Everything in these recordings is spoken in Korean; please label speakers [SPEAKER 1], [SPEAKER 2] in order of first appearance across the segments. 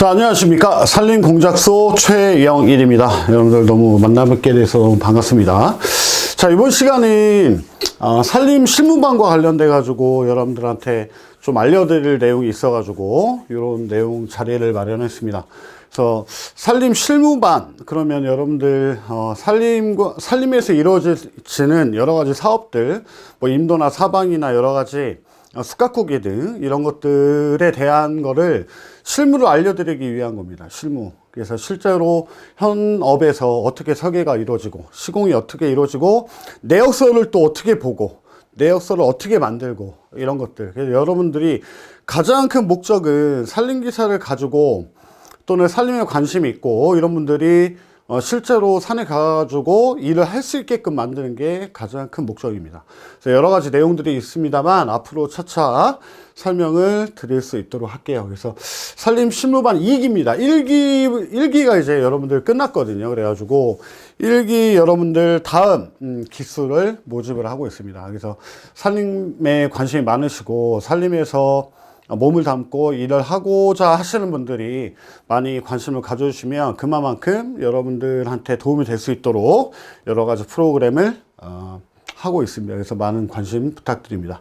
[SPEAKER 1] 자, 안녕하십니까. 산림공작소 최영일입니다. 여러분들 너무 만나뵙게 돼서 너무 반갑습니다. 자, 이번 시간은 산림 실무반과 관련돼 가지고 여러분들한테 좀 알려드릴 내용이 있어 가지고 이런 내용 자리를 마련했습니다. 그래서 산림 실무반, 그러면 여러분들 산림에서 이루어지는 여러 가지 사업들, 뭐 임도나 사방이나 여러 가지 숙각구기 등 이런 것들에 대한 거를 실무를 알려드리기 위한 겁니다. 실무. 그래서 실제로 현업에서 어떻게 설계가 이루어지고 시공이 어떻게 이루어지고 내역서를 또 어떻게 보고 내역서를 어떻게 만들고 이런 것들. 그래서 여러분들이 가장 큰 목적은 산림기사를 가지고 또는 산림에 관심이 있고 이런 분들이 실제로 산에 가가지고 일을 할 수 있게끔 만드는 게 가장 큰 목적입니다. 그래서 여러 가지 내용들이 있습니다만 앞으로 차차 설명을 드릴 수 있도록 할게요. 그래서 산림 실무반 2기입니다. 1기가 이제 여러분들 끝났거든요. 그래가지고 1기 여러분들 다음 기수를 모집을 하고 있습니다. 그래서 산림에 관심이 많으시고 산림에서 몸을 담고 일을 하고자 하시는 분들이 많이 관심을 가져주시면 그만큼 여러분들한테 도움이 될 수 있도록 여러 가지 프로그램을 하고 있습니다. 그래서 많은 관심 부탁드립니다.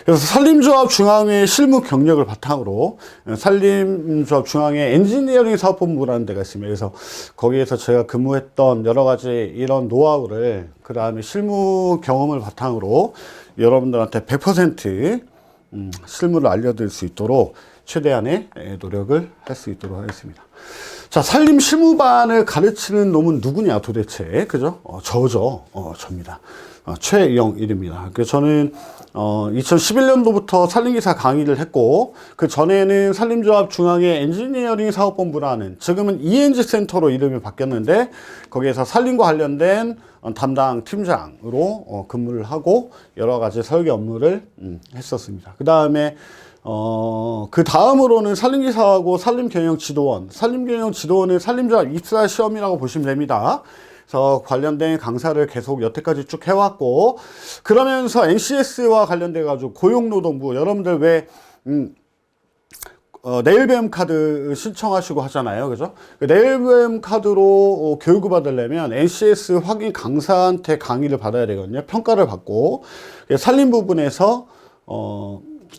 [SPEAKER 1] 그래서 산림조합 중앙회 실무 경력을 바탕으로 산림조합 중앙회 엔지니어링 사업본부라는 데가 있습니다. 그래서 거기에서 제가 근무했던 여러 가지 이런 노하우를 그 다음에 실무 경험을 바탕으로 여러분들한테 100% 실무를 알려드릴 수 있도록 최대한의 노력을 할 수 있도록 하겠습니다. 자, 산림 실무반을 가르치는 놈은 누구냐 도대체, 그죠? 저입니다. 최영일입니다. 저는 2011년도부터 산림기사 강의를 했고 그 전에는 산림조합 중앙회 엔지니어링 사업본부라는, 지금은 ENG 센터로 이름이 바뀌었는데 거기에서 산림과 관련된 담당 팀장으로 근무를 하고 여러 가지 설계 업무를 했었습니다. 그 다음에 그 다음으로는 산림기사하고 산림경영지도원, 산림경영지도원은 산림조합 입사 시험이라고 보시면 됩니다. 그래서 관련된 강사를 계속 여태까지 쭉 해왔고, 그러면서 NCS와 관련돼 가지고 고용노동부, 여러분들 왜 내일배움 카드 신청하시고 하잖아요. 그죠? 내일배움 카드로 교육을 받으려면 NCS 확인 강사한테 강의를 받아야 되거든요. 평가를 받고. 산림 부분에서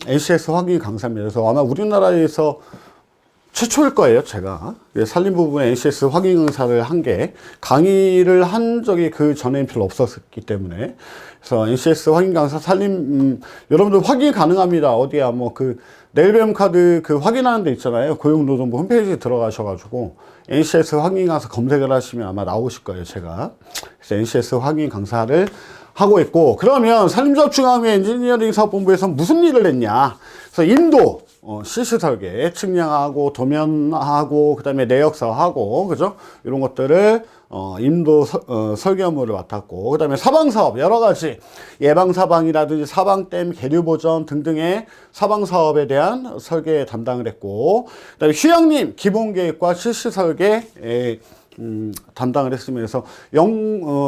[SPEAKER 1] NCS 확인 강사입니다. 그래서 아마 우리나라에서 최초일 거예요, 제가. 산림 부분에 NCS 확인 강사를 한 게, 강의를 한 적이 그 전에는 별로 없었기 때문에. 그래서 NCS 확인 강사 산림, 여러분들 확인 가능합니다. 어디야, 내일배움 카드 확인하는 데 있잖아요. 고용노동부 홈페이지에 들어가셔가지고, NCS 확인 강사 검색을 하시면 아마 나오실 거예요, 제가. 그래서 NCS 확인 강사를 하고 있고, 그러면 산림조합중앙회 엔지니어링 사업본부에서 무슨 일을 했냐. 그래서 인도, CC 설계, 측량하고, 도면하고, 그 다음에 내역서하고, 그죠? 이런 것들을, 임도 설계 업무를 맡았고, 그 다음에 사방사업, 여러 가지, 예방사방이라든지 사방댐, 계류보전 등등의 사방사업에 대한 설계 담당을 했고, 그 다음에 휴양림, 기본계획과 CC 설계, 담당을 했으면서,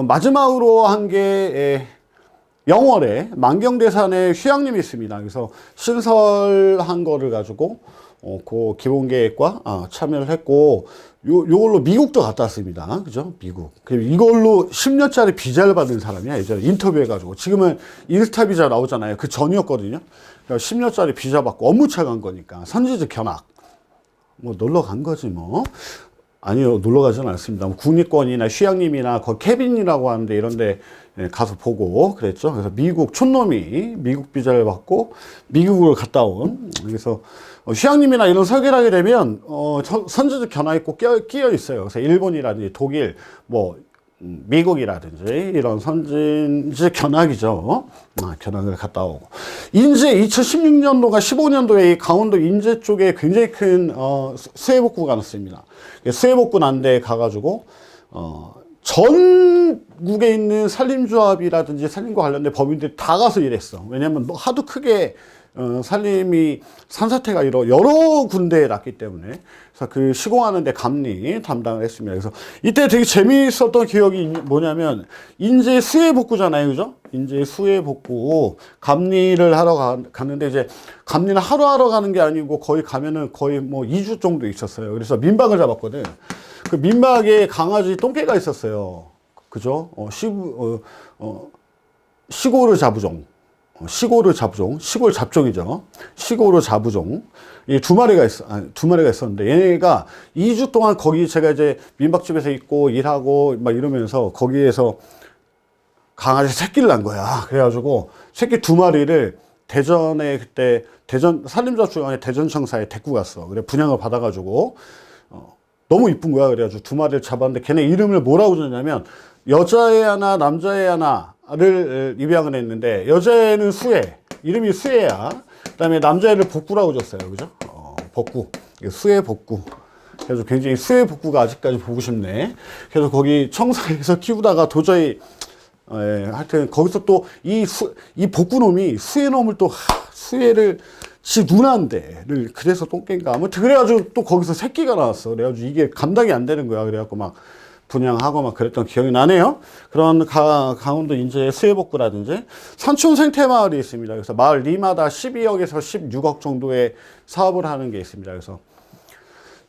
[SPEAKER 1] 마지막으로 한 게, 영월에 만경대산에 휴양림이 있습니다. 그래서 신설한 거를 가지고 그 기본계획과 참여를 했고, 요걸로 미국도 갔다 왔습니다. 그죠? 미국. 이걸로 10년짜리 비자를 받은 사람이야. 예전에 인터뷰해가지고. 지금은 인스타 비자 나오잖아요. 그 전이었거든요. 그러니까 10년짜리 비자 받고 업무차 간 거니까. 선지직 견학. 놀러 간 거지 뭐. 아니요, 놀러 가지는 않습니다. 국립권이나 휴양림이나 캐빈이라고 하는데 이런 데 가서 보고 그랬죠. 그래서 미국 촌놈이 미국 비자를 받고 미국을 갔다 온. 그래서 휴양림이나 이런 설계를 하게 되면 선지직 견학이 꼭 끼어 있어요. 그래서 일본이라든지 독일, 미국이라든지 이런 선진지 견학이죠. 견학을 갔다 오고. 인제 2016년도가 15년도에 이 강원도 인제 쪽에 굉장히 큰 수해복구가 났습니다. 수해복구 난 데 가가지고 전국에 있는 산림조합이라든지 산림과 관련된 법인들이 다 가서 일했어. 왜냐면 하도 크게 살림이 산사태가 여러 군데에 났기 때문에 그래서 그 시공하는데 감리 담당을 했습니다. 그래서 이때 되게 재미있었던 기억이 뭐냐면 인제 수해 복구잖아요, 그죠? 인제 수해 복구 감리를 하러 갔는데 이제 감리는 하러 가는 게 아니고 거의 가면은 거의 뭐 2주 정도 있었어요. 그래서 민박을 잡았거든. 그 민박에 강아지 똥개가 있었어요. 그죠? 시골의 자부종. 시골의 자부종. 시골 잡종이죠. 시골의 자부종. 이 두 마리가 있었는데, 얘네가 2주 동안 거기 제가 이제 민박집에서 있고 일하고 막 이러면서 거기에서 강아지 새끼를 낳은 거야. 그래가지고 새끼 두 마리를 대전에 그때 대전 산림자치구의 대전청사에 데리고 갔어. 그래 분양을 받아가지고 너무 이쁜 거야. 그래가지고 두 마리를 잡았는데 걔네 이름을 뭐라고 줬냐면 여자애 하나 남자애 하나를 입양을 했는데 여자애는 수혜, 이름이 수혜야. 그다음에 남자애를 복구라고 줬어요. 그죠? 복구, 수혜 복구. 그래서 굉장히 수혜 복구가 아직까지 보고 싶네. 그래서 거기 청사에서 키우다가 도저히 하여튼 거기서 또 이 복구놈이 수혜놈을 또 수혜를 지 누나인데를 그래서 똥개인가 아무튼 그래가지고 또 거기서 새끼가 나왔어. 그래가지고 이게 감당이 안 되는 거야. 그래갖고 막 분양하고 막 그랬던 기억이 나네요. 그런 강원도 인제의 수해복구라든지 산촌 생태마을이 있습니다. 그래서 마을 리마다 12억에서 16억 정도의 사업을 하는 게 있습니다. 그래서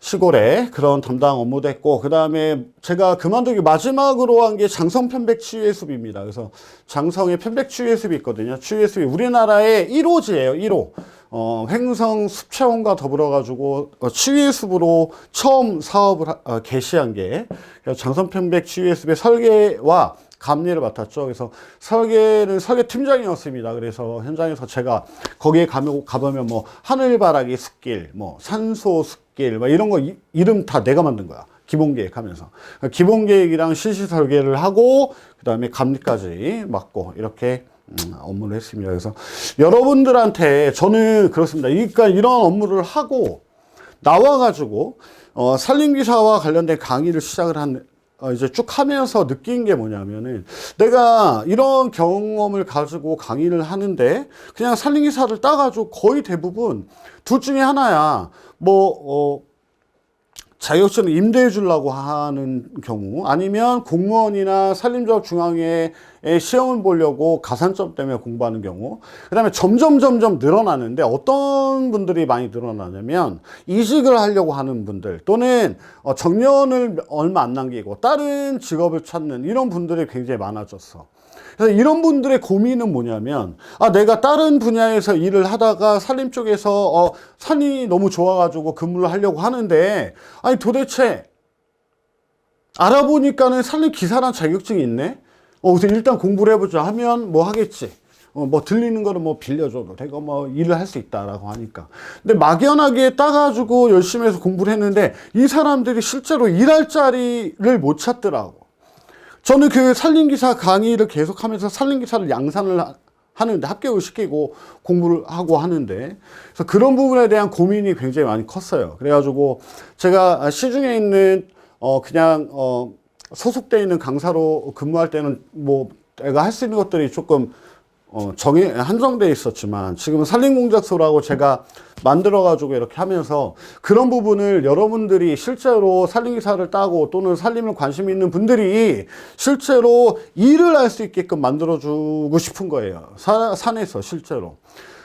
[SPEAKER 1] 시골에 그런 담당 업무도 했고, 그 다음에 제가 그만두기 마지막으로 한 게 장성 편백 치유의 숲입니다. 그래서 장성에 편백 치유의 숲이 있거든요. 치유의 숲이 우리나라의 1호지예요. 1호. 횡성 숲체험과 더불어가지고 치유의 숲으로 처음 사업을 개시한 게 장성 편백 치유의 숲의 설계와 감리를 맡았죠. 그래서 설계 팀장이었습니다. 그래서 현장에서 제가 거기에 가보면 뭐 하늘바라기 숲길, 뭐 산소 숲길, 뭐 이런 거 이름 다 내가 만든 거야. 기본 계획하면서. 기본 계획이랑 실시 설계를 하고, 그 다음에 감리까지 맡고, 이렇게 업무를 했습니다. 그래서 여러분들한테 저는 그렇습니다. 그러니까 이런 업무를 하고 나와가지고, 산림기사와 관련된 강의를 시작을 이제 쭉 하면서 느낀 게 뭐냐면은 내가 이런 경험을 가지고 강의를 하는데 그냥 산림기사를 따가지고 거의 대부분 둘 중에 하나야. 자격증을 임대해 주려고 하는 경우, 아니면 공무원이나 산림조합 중앙회의 시험을 보려고 가산점 때문에 공부하는 경우, 그 다음에 점점 늘어나는데 어떤 분들이 많이 늘어나냐면 이직을 하려고 하는 분들, 또는 정년을 얼마 안 남기고 다른 직업을 찾는 이런 분들이 굉장히 많아졌어. 그래서 이런 분들의 고민은 뭐냐면, 내가 다른 분야에서 일을 하다가 산림 쪽에서 산이 너무 좋아가지고 근무를 하려고 하는데, 아니 도대체 알아보니까는 산림 기사란 자격증이 있네. 그래서 일단 공부를 해보자 하면 뭐 하겠지. 뭐 들리는 거는 뭐 빌려줘도 되고 뭐 일을 할 수 있다라고 하니까. 근데 막연하게 따가지고 열심히 해서 공부를 했는데 이 사람들이 실제로 일할 자리를 못 찾더라고. 저는 그 산림기사 강의를 계속하면서 산림기사를 양산을 하는데, 합격을 시키고 공부를 하고 하는데, 그래서 그런 부분에 대한 고민이 굉장히 많이 컸어요. 그래가지고 제가 시중에 있는 그냥 소속돼 있는 강사로 근무할 때는 뭐 내가 할 수 있는 것들이 조금 한정돼 있었지만, 지금은 산림공작소라고 제가 만들어가지고 이렇게 하면서 그런 부분을 여러분들이 실제로 산림기사를 따고 또는 산림을 관심 있는 분들이 실제로 일을 할 수 있게끔 만들어주고 싶은 거예요. 산에서 실제로.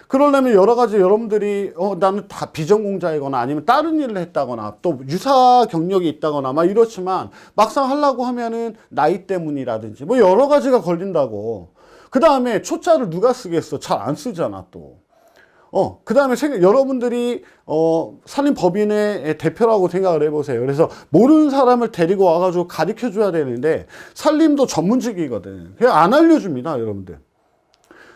[SPEAKER 1] 그러려면 여러 가지 여러분들이 나는 다 비전공자이거나 아니면 다른 일을 했다거나 또 유사 경력이 있다거나 막 이렇지만 막상 하려고 하면은 나이 때문이라든지 뭐 여러 가지가 걸린다고. 그 다음에 초짜를 누가 쓰겠어? 잘 안 쓰잖아, 또. 그 다음에 여러분들이, 산림법인의 대표라고 생각을 해보세요. 그래서 모르는 사람을 데리고 와가지고 가르쳐 줘야 되는데, 산림도 전문직이거든. 그냥 안 알려줍니다, 여러분들.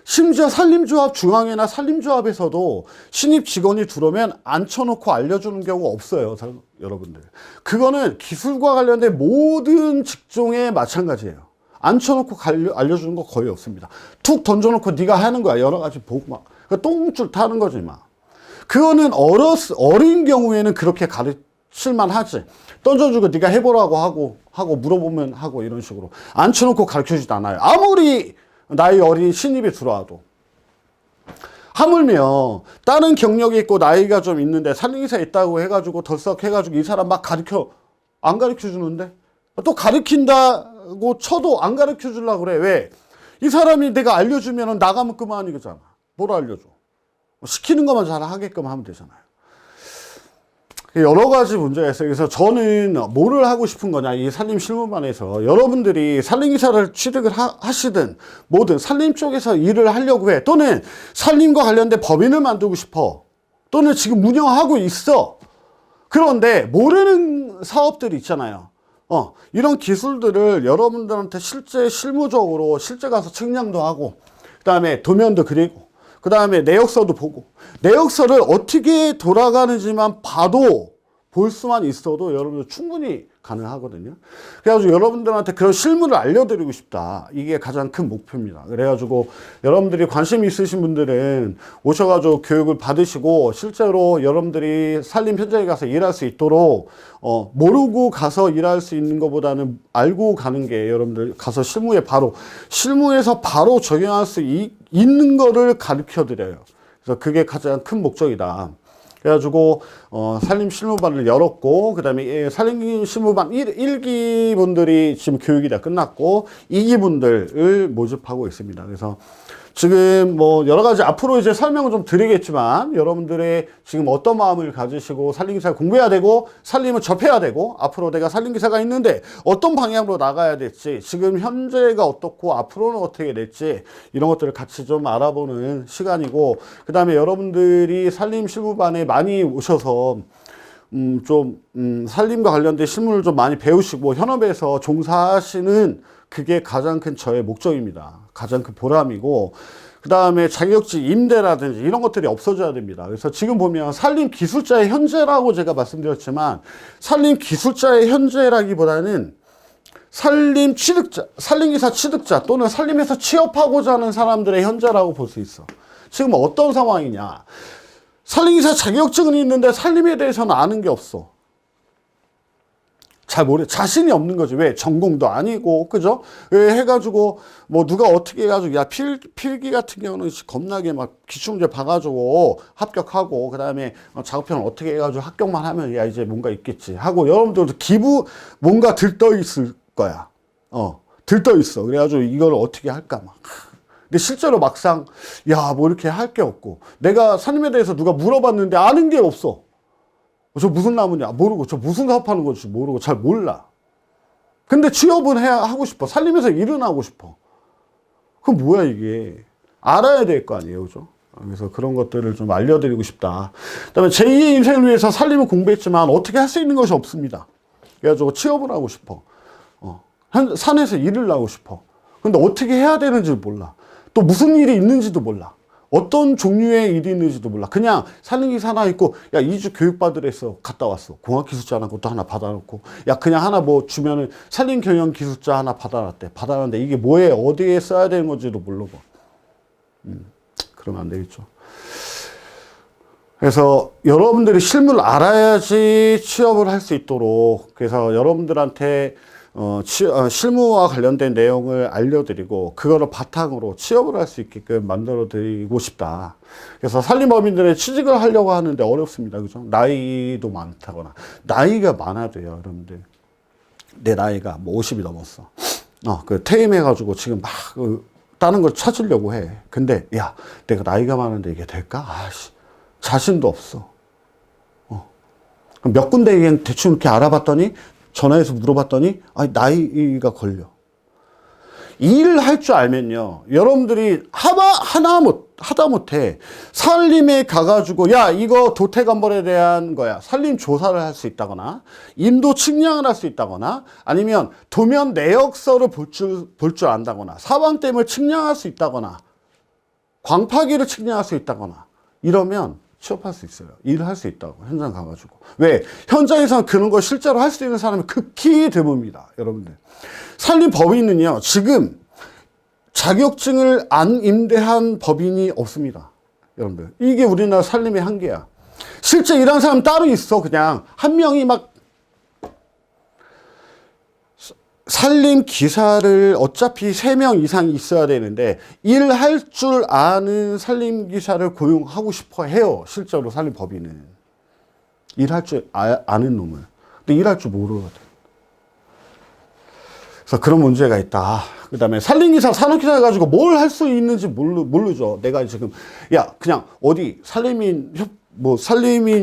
[SPEAKER 1] 심지어 산림조합 중앙회나 산림조합에서도 신입 직원이 들어오면 앉혀놓고 알려주는 경우가 없어요, 여러분들. 그거는 기술과 관련된 모든 직종에 마찬가지예요. 앉혀놓고 알려주는 거 거의 없습니다. 툭 던져놓고 네가 하는 거야. 여러 가지 보고 막 똥줄 타는 거지 막. 그거는 어린 경우에는 그렇게 가르칠만 하지. 던져주고 네가 해보라고 하고 물어보면 하고 이런 식으로 앉혀놓고 가르쳐주지도 않아요. 아무리 나이 어린 신입이 들어와도. 하물며 다른 경력이 있고 나이가 좀 있는데 살림기사 있다고 해가지고 덜썩 해가지고 이 사람 막 안 가르쳐 주는데 또 가르친다고 쳐도 안 가르쳐 주려고 그래. 왜? 이 사람이 내가 알려주면 나가면 그만이잖아. 뭘 알려줘? 시키는 것만 잘 하게끔 하면 되잖아요. 여러 가지 문제가 있어요. 그래서 저는 뭐를 하고 싶은 거냐, 이 산림 실무반에서 여러분들이 산림기사를 취득을 하시든 뭐든 산림 쪽에서 일을 하려고 해. 또는 산림과 관련된 법인을 만들고 싶어. 또는 지금 운영하고 있어. 그런데 모르는 사업들이 있잖아요. 이런 기술들을 여러분들한테 실제 실무적으로 실제 가서 측량도 하고, 그 다음에 도면도 그리고, 그 다음에 내역서도 보고, 내역서를 어떻게 돌아가는지만 봐도 볼 수만 있어도 여러분들 충분히 가능하거든요. 그래가지고 여러분들한테 그런 실무를 알려드리고 싶다. 이게 가장 큰 목표입니다. 그래가지고 여러분들이 관심 있으신 분들은 오셔가지고 교육을 받으시고 실제로 여러분들이 산림 현장에 가서 일할 수 있도록 모르고 가서 일할 수 있는 것보다는 알고 가는 게 여러분들 가서 실무에서 바로 적용할 수 있는 거를 가르쳐 드려요. 그래서 그게 가장 큰 목적이다. 그래가지고 산림 실무반을 열었고, 그 다음에 산림 실무반 1기 분들이 지금 교육이 다 끝났고 2기 분들을 모집하고 있습니다. 그래서 지금 뭐 여러 가지 앞으로 이제 설명을 좀 드리겠지만 여러분들의 지금 어떤 마음을 가지시고 산림기사 공부해야 되고 산림을 접해야 되고 앞으로 내가 산림기사가 있는데 어떤 방향으로 나가야 될지 지금 현재가 어떻고 앞으로는 어떻게 될지 이런 것들을 같이 좀 알아보는 시간이고, 그 다음에 여러분들이 산림 실무반에 많이 오셔서 산림과 관련된 실무를 좀 많이 배우시고 현업에서 종사하시는 그게 가장 큰 저의 목적입니다. 가장 큰 보람이고, 그 다음에 자격증 임대라든지 이런 것들이 없어져야 됩니다. 그래서 지금 보면 산림 기술자의 현재라고 제가 말씀드렸지만 산림 기술자의 현재라기보다는 산림 취득자, 산림기사 취득자 또는 산림에서 취업하고자 하는 사람들의 현재라고 볼 수 있어. 지금 어떤 상황이냐. 산림기사 자격증은 있는데 산림에 대해서는 아는 게 없어. 잘 자신이 없는 거지. 왜? 전공도 아니고, 그죠? 왜 해가지고, 뭐, 누가 어떻게 해가지고, 야, 필기 같은 경우는 겁나게 막 기출문제 봐가지고 합격하고, 그 다음에 작업편을 어떻게 해가지고 합격만 하면, 야, 이제 뭔가 있겠지. 하고, 여러분들도 뭔가 들떠 있을 거야. 들떠 있어. 그래가지고 이걸 어떻게 할까, 막. 근데 실제로 막상, 야, 뭐 이렇게 할 게 없고, 내가 산림에 대해서 누가 물어봤는데 아는 게 없어. 저 무슨 나무냐 모르고, 저 무슨 사업하는 건지 모르고 잘 몰라. 근데 취업은 하고 싶어. 산림에서 일은 하고 싶어. 그럼 뭐야 이게. 알아야 될 거 아니에요, 그죠? 그래서 그런 것들을 좀 알려드리고 싶다. 그다음에 제2의 인생을 위해서 산림을 공부했지만 어떻게 할 수 있는 것이 없습니다. 그래가지고 취업을 하고 싶어. 산에서 일을 하고 싶어. 근데 어떻게 해야 되는지 몰라. 또 무슨 일이 있는지도 몰라. 어떤 종류의 일이 있는지도 몰라. 그냥 산림기사 하나 있고, 야, 2주 교육받으래서 갔다 왔어. 공학기술자 하나 것도 하나 받아놓고, 야, 그냥 하나 뭐 주면은 산림경영기술자 하나 받아놨대. 받아놨는데 이게 뭐에 어디에 써야 되는 건지도 모르고. 그러면 안 되겠죠. 그래서 여러분들이 실무를 알아야지 취업을 할 수 있도록, 그래서 여러분들한테 실무와 관련된 내용을 알려드리고 그거를 바탕으로 취업을 할 수 있게끔 만들어 드리고 싶다. 그래서 산림법인들의 취직을 하려고 하는데 어렵습니다. 그죠? 나이도 많다거나, 나이가 많아야 돼요, 여러분들. 내 나이가 뭐 50이 넘었어. 퇴임해가지고 지금 막 다른 걸 찾으려고 해. 근데 야, 내가 나이가 많은데 이게 될까? 아씨, 자신도 없어. 그럼 몇 군데 그냥 대충 이렇게 알아봤더니, 전화해서 물어봤더니, 나이가 걸려. 일을 할 줄 알면요, 여러분들이 하다못해 산림에 가가지고, 야, 이거 도태감벌에 대한 거야, 산림 조사를 할 수 있다거나, 인도 측량을 할 수 있다거나, 아니면 도면 내역서를 볼 줄 안다거나, 사방댐을 측량할 수 있다거나, 광파기를 측량할 수 있다거나, 이러면 취업할 수 있어요. 일을 할 수 있다고, 현장 가가지고. 왜? 현장에서 그런 걸 실제로 할 수 있는 사람이 극히 드뭅니다, 여러분들. 산림법인은요, 지금 자격증을 안 임대한 법인이 없습니다, 여러분들. 이게 우리나라 산림의 한계야. 실제 일하는 사람 따로 있어. 그냥 한 명이 막 살림 기사를 어차피 3명 이상이 있어야 되는데 일할 줄 아는 살림 기사를 고용하고 싶어 해요. 실제로 살림 법인은. 일할 줄 아는 놈을. 근데 일할 줄 모르거든. 그래서 그런 문제가 있다. 그 다음에 산림기사, 산업기사 해가지고 뭘 할 수 있는지 모르죠. 내가 지금, 야, 그냥 어디 산림인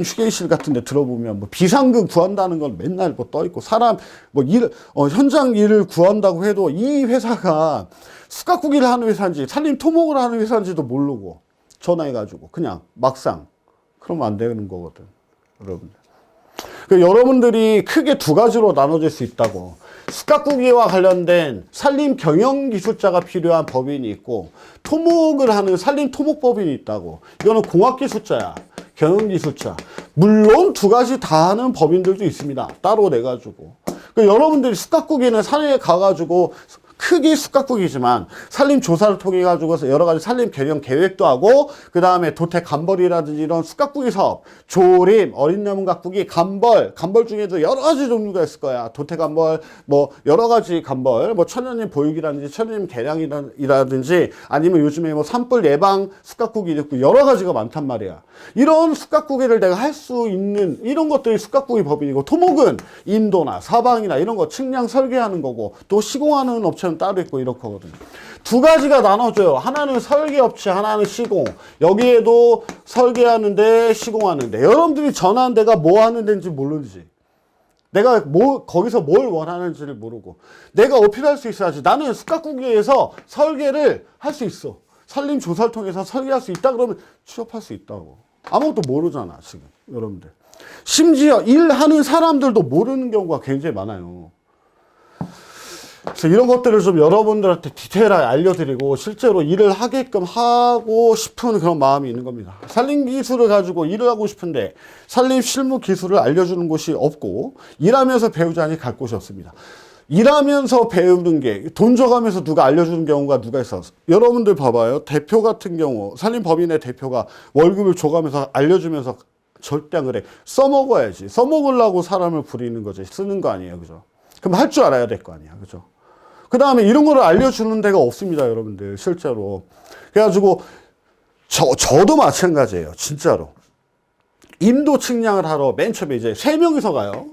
[SPEAKER 1] 휴게실 같은 데 들어보면 뭐 비상금 구한다는 건 맨날 뭐 떠있고 사람 뭐 현장 일을 구한다고 해도 이 회사가 숟가꾸기를 하는 회사인지 산림 토목을 하는 회사인지도 모르고 전화해가지고 그냥 막상 그러면 안 되는 거거든. 여러분들. 여러분들이 크게 2가지로 나눠질 수 있다고. 숟가꾸기와 관련된 산림 경영 기술자가 필요한 법인이 있고 토목을 하는 산림 토목 법인이 있다고. 이거는 공학 기술자야. 경영 기술자. 물론 2가지 다 하는 법인들도 있습니다. 따로 내 가지고. 여러분들이 숟가꾸기는 산에 가가지고 크게 숟가꾸기지만 산림 조사를 통해 가지고 여러 가지 산림 경영 계획도 하고 그 다음에 도태 감벌이라든지 이런 숟가꾸기 사업, 조림, 어린 나무 가꾸기, 감벌 중에도 여러 가지 종류가 있을 거야. 도태 감벌, 뭐 여러 가지 감벌, 뭐 천연님 보육이라든지 천연님 개량이라든지 아니면 요즘에 뭐 산불 예방 숟가꾸기 있고 여러 가지가 많단 말이야. 이런 숟가꾸기를 내가 할 수 있는 이런 것들이 숟가꾸기 법인이고 토목은 인도나 사방이나 이런 거 측량 설계하는 거고 또 시공하는 업체는 따로 있고 이렇거든요. 2가지가 나눠져요. 하나는 설계업체, 하나는 시공. 여기에도 설계하는데 시공하는데 여러분들이 전화한 데가 뭐 하는 데인지 모르지. 내가 거기서 뭘 원하는지를 모르고 내가 어필할 수 있어야지. 나는 숟가꾸기에서 설계를 할 수 있어. 산림 조사를 통해서 설계할 수 있다 그러면 취업할 수 있다고. 아무것도 모르잖아 지금 여러분들. 심지어 일하는 사람들도 모르는 경우가 굉장히 많아요. 그래서 이런 것들을 좀 여러분들한테 디테일하게 알려드리고 실제로 일을 하게끔 하고 싶은 그런 마음이 있는 겁니다. 산림 기술을 가지고 일을 하고 싶은데 산림 실무 기술을 알려주는 곳이 없고 일하면서 배우자니 갈 곳이 없습니다. 일하면서 배우는 게 돈 줘가면서 누가 알려주는 경우가 누가 있어. 여러분들 봐봐요. 대표 같은 경우 산림법인의 대표가 월급을 줘가면서 알려주면서 절대 안 그래. 써먹어야지. 써먹으려고 사람을 부리는 거지. 쓰는 거 아니에요. 그죠? 그럼 할 줄 알아야 될 거 아니야. 그죠? 그 다음에 이런 거를 알려주는 데가 없습니다. 여러분들 실제로. 그래가지고 저도 마찬가지예요. 진짜로. 인도 측량을 하러 맨 처음에 이제 3명이서 가요.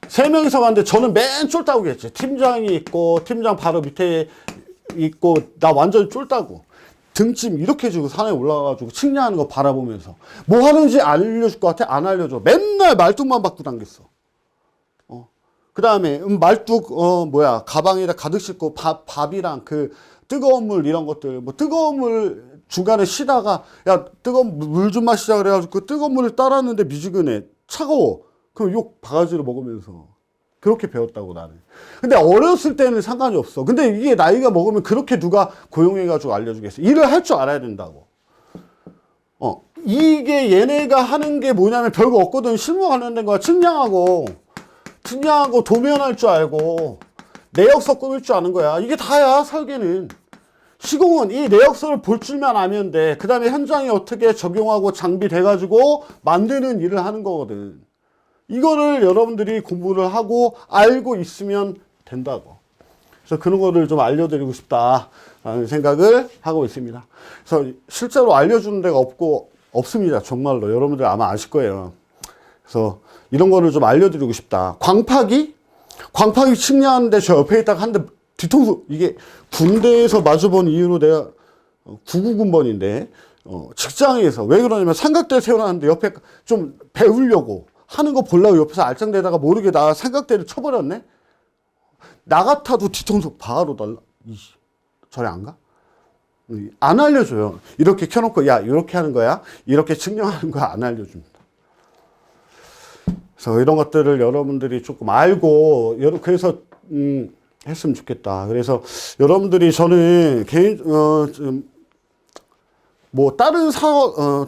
[SPEAKER 1] 3명이서 갔는데 저는 맨 쫄다고 했지. 팀장이 있고 팀장 바로 밑에 있고 나 완전 쫄다고. 등짐 이렇게 주고 산에 올라가가지고 측량하는 거 바라보면서 뭐 하는지 알려줄 것 같아? 안 알려줘. 맨날 말뚝만 받고 당겼어. 그 다음에 말뚝 가방에다 가득 싣고 밥이랑 그 뜨거운 물 이런 것들 뭐 뜨거운 물 중간에 쉬다가 야 뜨거운 물 좀 마시자 그래가지고 그 뜨거운 물을 따랐는데 미지근해 차가워. 그럼 욕 바가지로 먹으면서 그렇게 배웠다고 나는. 근데 어렸을 때는 상관이 없어. 근데 이게 나이가 먹으면 그렇게 누가 고용해가지고 알려주겠어. 일을 할 줄 알아야 된다고. 이게 얘네가 하는 게 뭐냐면 별거 없거든. 실무 관련된 거야. 측량하고 도면할 줄 알고 내역서 꾸밀 줄 아는 거야. 이게 다야 설계는. 시공은 이 내역서를 볼 줄만 아면 돼. 그 다음에 현장에 어떻게 적용하고 장비돼가지고 만드는 일을 하는 거거든. 이거를 여러분들이 공부를 하고 알고 있으면 된다고. 그래서 그런 거를 좀 알려드리고 싶다라는 생각을 하고 있습니다. 그래서 실제로 알려주는 데가 없습니다. 정말로. 여러분들 아마 아실 거예요. 그래서 이런 거를 좀 알려드리고 싶다. 광파기 측량하는데 저 옆에 있다가 한 대 뒤통수, 이게 군대에서 마주본 이후로 내가 999번인데, 직장에서 왜 그러냐면 삼각대 세워놨는데 옆에 좀 배우려고 하는 거 보려고 옆에서 알짱대다가 모르게 나 삼각대를 쳐버렸네? 나 같아도 뒤통수 바로 날라. 저리 안 가? 안 알려줘요. 이렇게 켜놓고, 야, 이렇게 하는 거야? 이렇게 측량하는 거야? 안 알려줍니다. 그래서 이런 것들을 여러분들이 조금 알고, 그래서, 했으면 좋겠다. 그래서 여러분들이 저는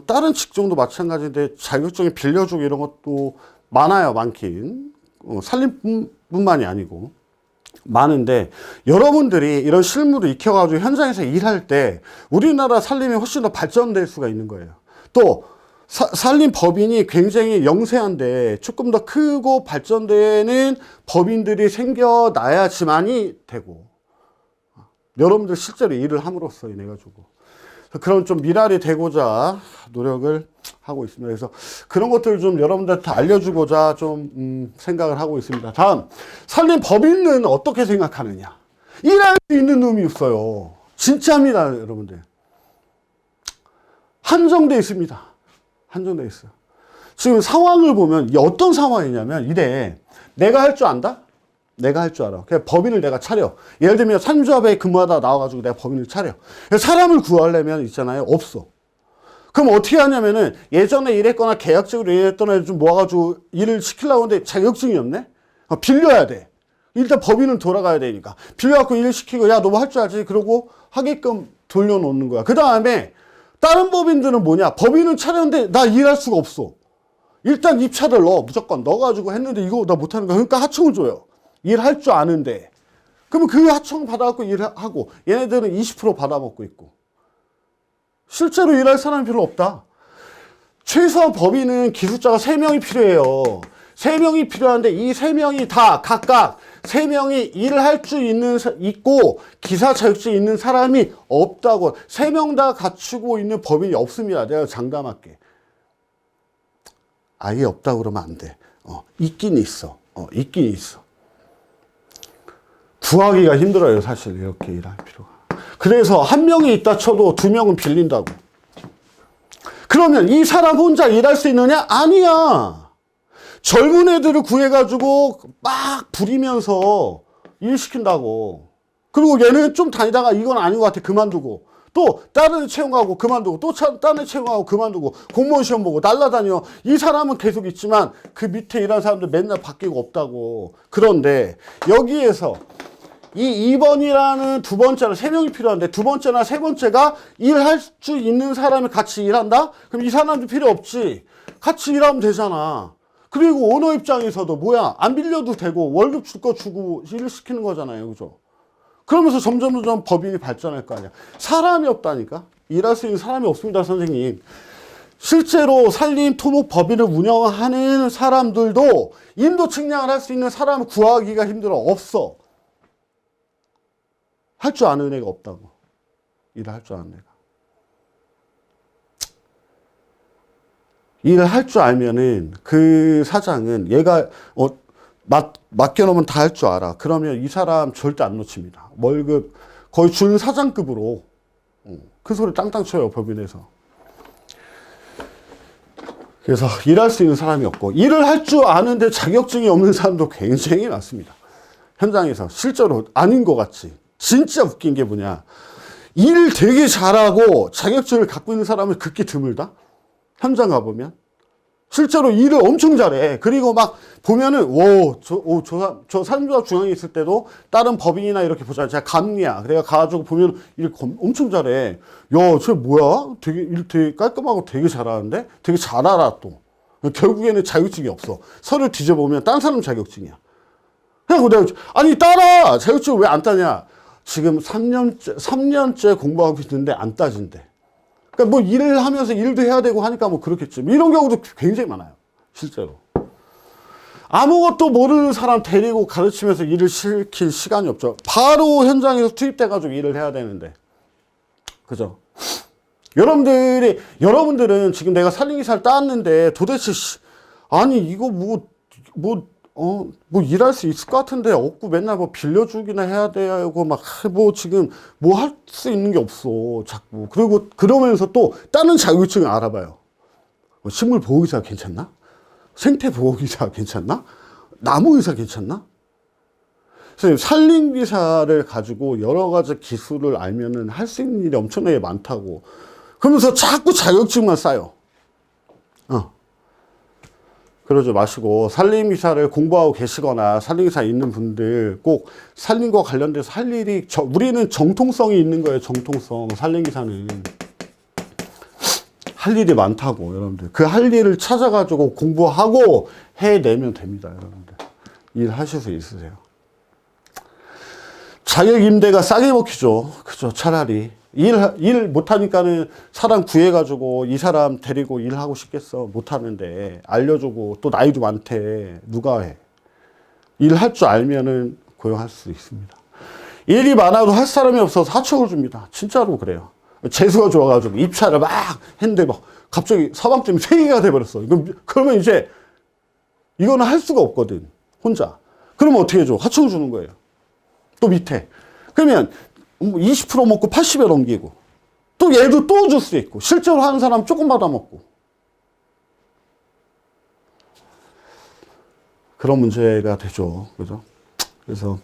[SPEAKER 1] 다른 직종도 마찬가지인데 자격증이 빌려주고 이런 것도 많아요. 많긴. 산림뿐만이 아니고. 많은데 여러분들이 이런 실무를 익혀가지고 현장에서 일할 때 우리나라 산림이 훨씬 더 발전될 수가 있는 거예요. 또 산림 법인이 굉장히 영세한데 조금 더 크고 발전되는 법인들이 생겨나야지만이 되고, 여러분들 실제로 일을 함으로써 인해 가지고 그런 좀 미랄이 되고자 노력을 하고 있습니다. 그래서 그런 것들을 좀 여러분들한테 알려주고자 좀 생각을 하고 있습니다. 다음, 산림 법인은 어떻게 생각하느냐? 일할 수 있는 놈이 없어요. 진짜입니다, 여러분들. 한정돼 있습니다. 한정돼 있어요. 지금 상황을 보면 어떤 상황이냐면, 이래 내가 할 줄 안다? 내가 할 줄 알아. 그냥 법인을 내가 차려. 예를 들면 산조합에 근무하다 나와가지고 내가 법인을 차려. 사람을 구하려면 있잖아요. 없어. 그럼 어떻게 하냐면은 예전에 일했거나 계약직으로 일했던 애들 좀 모아가지고 일을 시키려고 하는데 자격증이 없네? 빌려야 돼. 일단 법인은 돌아가야 되니까. 빌려갖고 일 시키고, 야, 너 뭐 할 줄 알지? 그러고 하게끔 돌려놓는 거야. 그 다음에 다른 법인들은 뭐냐? 법인은 차렸는데 나 일할 수가 없어. 일단 입찰을 넣어. 무조건 넣어가지고 했는데 이거 나 못하는 거야. 그러니까 하청을 줘요. 일할 줄 아는데. 그러면 그 하청 받아갖고 일하고, 얘네들은 20% 받아먹고 있고. 실제로 일할 사람이 별로 없다. 최소한 법인은 기술자가 3명이 필요해요. 3명이 필요한데 이 3명이 다 각각 3명이 일을 할 수 있고 기사 자격증이 있는 사람이 없다고. 3명 다 갖추고 있는 법인이 없습니다. 내가 장담할게. 아예 없다고 그러면 안 돼. 있긴 있어. 있긴 있어. 구하기가 힘들어요, 사실. 이렇게 일할 필요가. 그래서 1명이 있다 쳐도 2명은 빌린다고. 그러면 이 사람 혼자 일할 수 있느냐? 아니야. 젊은 애들을 구해가지고 막 부리면서 일 시킨다고. 그리고 얘는 좀 다니다가 이건 아닌 것 같아. 그만두고. 또 다른 애 채용하고 그만두고. 또 다른 애 채용하고 그만두고. 공무원 시험 보고 날라다녀. 이 사람은 계속 있지만 그 밑에 일하는 사람들 맨날 바뀌고 없다고. 그런데 여기에서 이 2번이라는 두 번째는 3명이 필요한데 두 번째나 세 번째가 일할 수 있는 사람이 같이 일한다? 그럼 이 사람도 필요 없지. 같이 일하면 되잖아. 그리고 오너 입장에서도 뭐야, 안 빌려도 되고 월급 줄 거 주고 일을 시키는 거잖아요. 그죠? 그러면서 점점 법인이 발전할 거 아니야. 사람이 없다니까? 일할 수 있는 사람이 없습니다, 선생님. 실제로 산림 토목 법인을 운영하는 사람들도 인도 측량을 할 수 있는 사람을 구하기가 힘들어. 없어. 할 줄 아는 애가 없다고. 일을 할 줄 아는 애가. 일을 할 줄 알면은 그 사장은 얘가 맡겨놓으면 다 할 줄 알아. 그러면 이 사람 절대 안 놓칩니다. 월급 거의 준 사장급으로 그 소리 땅땅 쳐요, 법인에서. 그래서 일할 수 있는 사람이 없고, 일을 할 줄 아는데 자격증이 없는 사람도 굉장히 많습니다. 현장에서 실제로 아닌 것 같지. 진짜 웃긴 게 뭐냐, 일 되게 잘하고 자격증을 갖고 있는 사람은 극히 드물다. 현장 가보면 실제로 일을 엄청 잘해. 그리고 막 보면은 저 산림조합 중앙에 있을 때도 다른 법인이나 이렇게 보자. 제가 감리야. 그래가 가가지고 보면 일 엄청 잘해. 야, 쟤 뭐야? 일 되게 깔끔하고 되게 잘하는데? 되게 잘 알아 또. 결국에는 자격증이 없어. 서류 뒤져보면 딴 사람 자격증이야. 그냥 내가 아니 따라. 자격증 왜 안 따냐? 지금 3년째 공부하고 있는데 안 따진대. 그러니까 뭐 일을 하면서 일도 해야 되고 하니까 뭐 그렇겠지. 이런 경우도 굉장히 많아요. 실제로. 아무것도 모르는 사람 데리고 가르치면서 일을 시킬 시간이 없죠. 바로 현장에서 투입돼가지고 일을 해야 되는데. 그죠? 여러분들은 지금 내가 산림기사를 땄는데 도대체, 아니, 이거 일할 수 있을 것 같은데 없고 맨날 뭐 빌려주기나 해야 되고 막 지금 뭐 할 수 있는 게 없어 자꾸. 그리고 그러면서 또 다른 자격증을 알아봐요. 식물보호기사 괜찮나? 생태보호기사 괜찮나? 나무의사 괜찮나? 선생님, 산림기사를 가지고 여러 가지 기술을 알면은 할 수 있는 일이 엄청나게 많다고. 그러면서 자꾸 자격증만 쌓여. 그러지 마시고 산림기사를 공부하고 계시거나 산림기사 있는 분들 꼭 산림과 관련돼서 할 일이, 우리는 정통성이 있는 거예요. 정통성. 산림기사는 할 일이 많다고. 여러분들 그 할 일을 찾아가지고 공부하고 해내면 됩니다. 여러분들 일하실 수 있으세요. 자격 임대가 싸게 먹히죠. 그죠? 차라리 일 못하니까는 사람 구해가지고 이 사람 데리고 일하고 싶겠어. 못하는데. 알려주고 또 나이도 많대. 누가 해? 일할 줄 알면은 고용할 수 있습니다. 일이 많아도 할 사람이 없어서 하청을 줍니다. 진짜로 그래요. 재수가 좋아가지고 입찰을 막 했는데 막 갑자기 사방점이 3개가 돼버렸어. 그러면 이제 이거는 할 수가 없거든. 혼자. 그러면 어떻게 해줘? 하청 주는 거예요. 또 밑에. 그러면 20% 먹고 80에 넘기고 또 얘도 또 줄 수 있고 실제로 하는 사람 조금 받아먹고 그런 문제가 되죠. 그죠? 그래서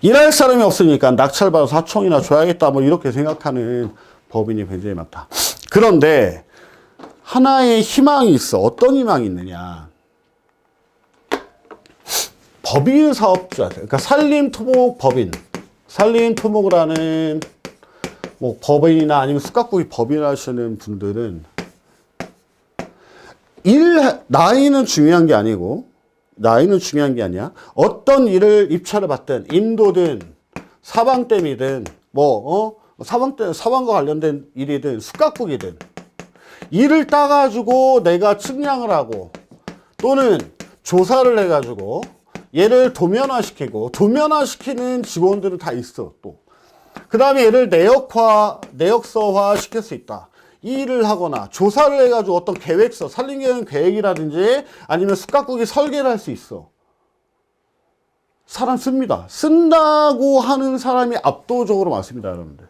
[SPEAKER 1] 일할 사람이 없으니까 낙찰받아서 하청이나 줘야겠다 뭐 이렇게 생각하는 법인이 굉장히 많다. 그런데 하나의 희망이 있어. 어떤 희망이 있느냐. 법인 사업자, 그러니까 산림토목 법인, 산림토목을 하는 뭐 법인이나 아니면 숙각국이 법인 하시는 분들은 나이는 중요한 게 아니고, 나이는 중요한 게 아니야. 어떤 일을 입찰을 받든, 임도든, 사방댐이든, 사방과 관련된 일이든, 숙각국이든, 일을 따가지고 내가 측량을 하고, 또는 조사를 해가지고, 얘를 도면화시키고, 도면화시키는 직원들은 다 있어, 또. 그 다음에 얘를 내역서화 시킬 수 있다. 이 일을 하거나 조사를 해가지고 어떤 계획서, 산림계획 계획이라든지 아니면 숙각국이 설계를 할 수 있어. 사람 씁니다. 쓴다고 하는 사람이 압도적으로 많습니다, 여러분들.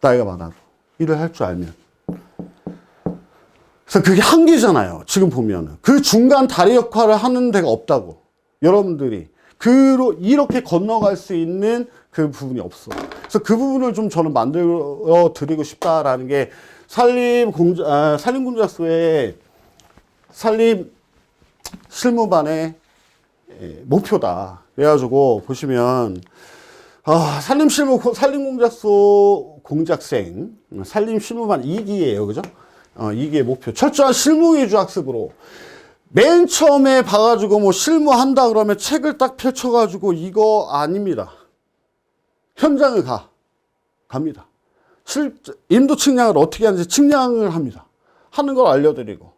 [SPEAKER 1] 나이가 많아도. 일을 할 줄 알면. 그래서 그게 한계잖아요. 지금 보면은. 그 중간 다리 역할을 하는 데가 없다고. 여러분들이. 이렇게 건너갈 수 있는 그 부분이 없어. 그래서 그 부분을 좀 저는 만들어 드리고 싶다라는 게 산림공작소의 산림 실무반의 목표다. 그래가지고 보시면, 산림공작소 공작생, 산림실무반 2기예요. 그죠? 2기의 목표. 철저한 실무 위주 학습으로. 맨 처음에 봐가지고 뭐 실무한다 그러면 책을 딱 펼쳐가지고 이거 아닙니다. 현장을 갑니다. 임도 측량을 어떻게 하는지 측량을 합니다. 하는 걸 알려드리고,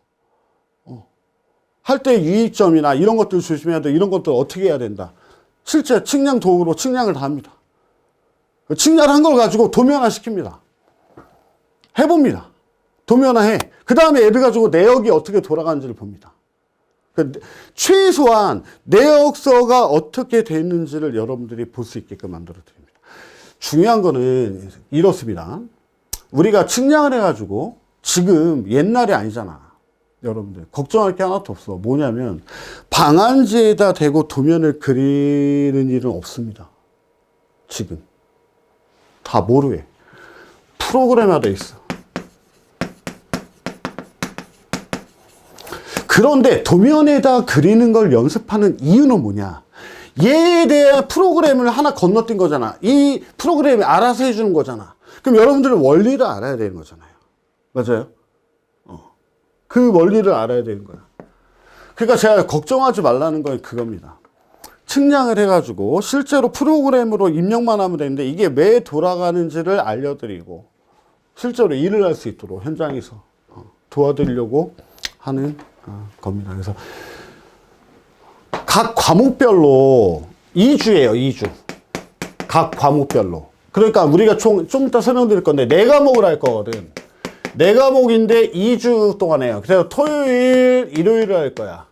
[SPEAKER 1] 할 때 유의점이나 이런 것들 조심해야 돼. 이런 것들 어떻게 해야 된다. 실제 측량 도구로 측량을 다 합니다. 측량을 한 걸 가지고 도면화 시킵니다. 해봅니다. 도면화해. 그 다음에 얘를 가지고 내역이 어떻게 돌아가는지를 봅니다. 최소한 내역서가 어떻게 되는지를 여러분들이 볼 수 있게끔 만들어 드립니다. 중요한 거는 이렇습니다. 우리가 측량을 해가지고 지금 옛날이 아니잖아. 여러분들 걱정할 게 하나도 없어. 뭐냐면 방안지에다 대고 도면을 그리는 일은 없습니다. 지금 다 뭐로 해? 프로그램화돼 있어. 그런데 도면에다 그리는 걸 연습하는 이유는 뭐냐? 얘에 대한 프로그램을 하나 건너뛴 거잖아. 이 프로그램이 알아서 해주는 거잖아. 그럼 여러분들은 원리를 알아야 되는 거잖아요. 맞아요? 그 원리를 알아야 되는 거야. 그러니까 제가 걱정하지 말라는 건 그겁니다. 측량을 해가지고 실제로 프로그램으로 입력만 하면 되는데 이게 왜 돌아가는지를 알려드리고 실제로 일을 할 수 있도록 현장에서 도와드리려고 하는 겁니다. 그래서 각 과목별로 2주예요, 2주. 각 과목별로. 그러니까 우리가 좀 이따 설명드릴 건데 4과목을 할 거거든. 4과목인데 2주 동안 해요. 그래서 토요일, 일요일을 할 거야.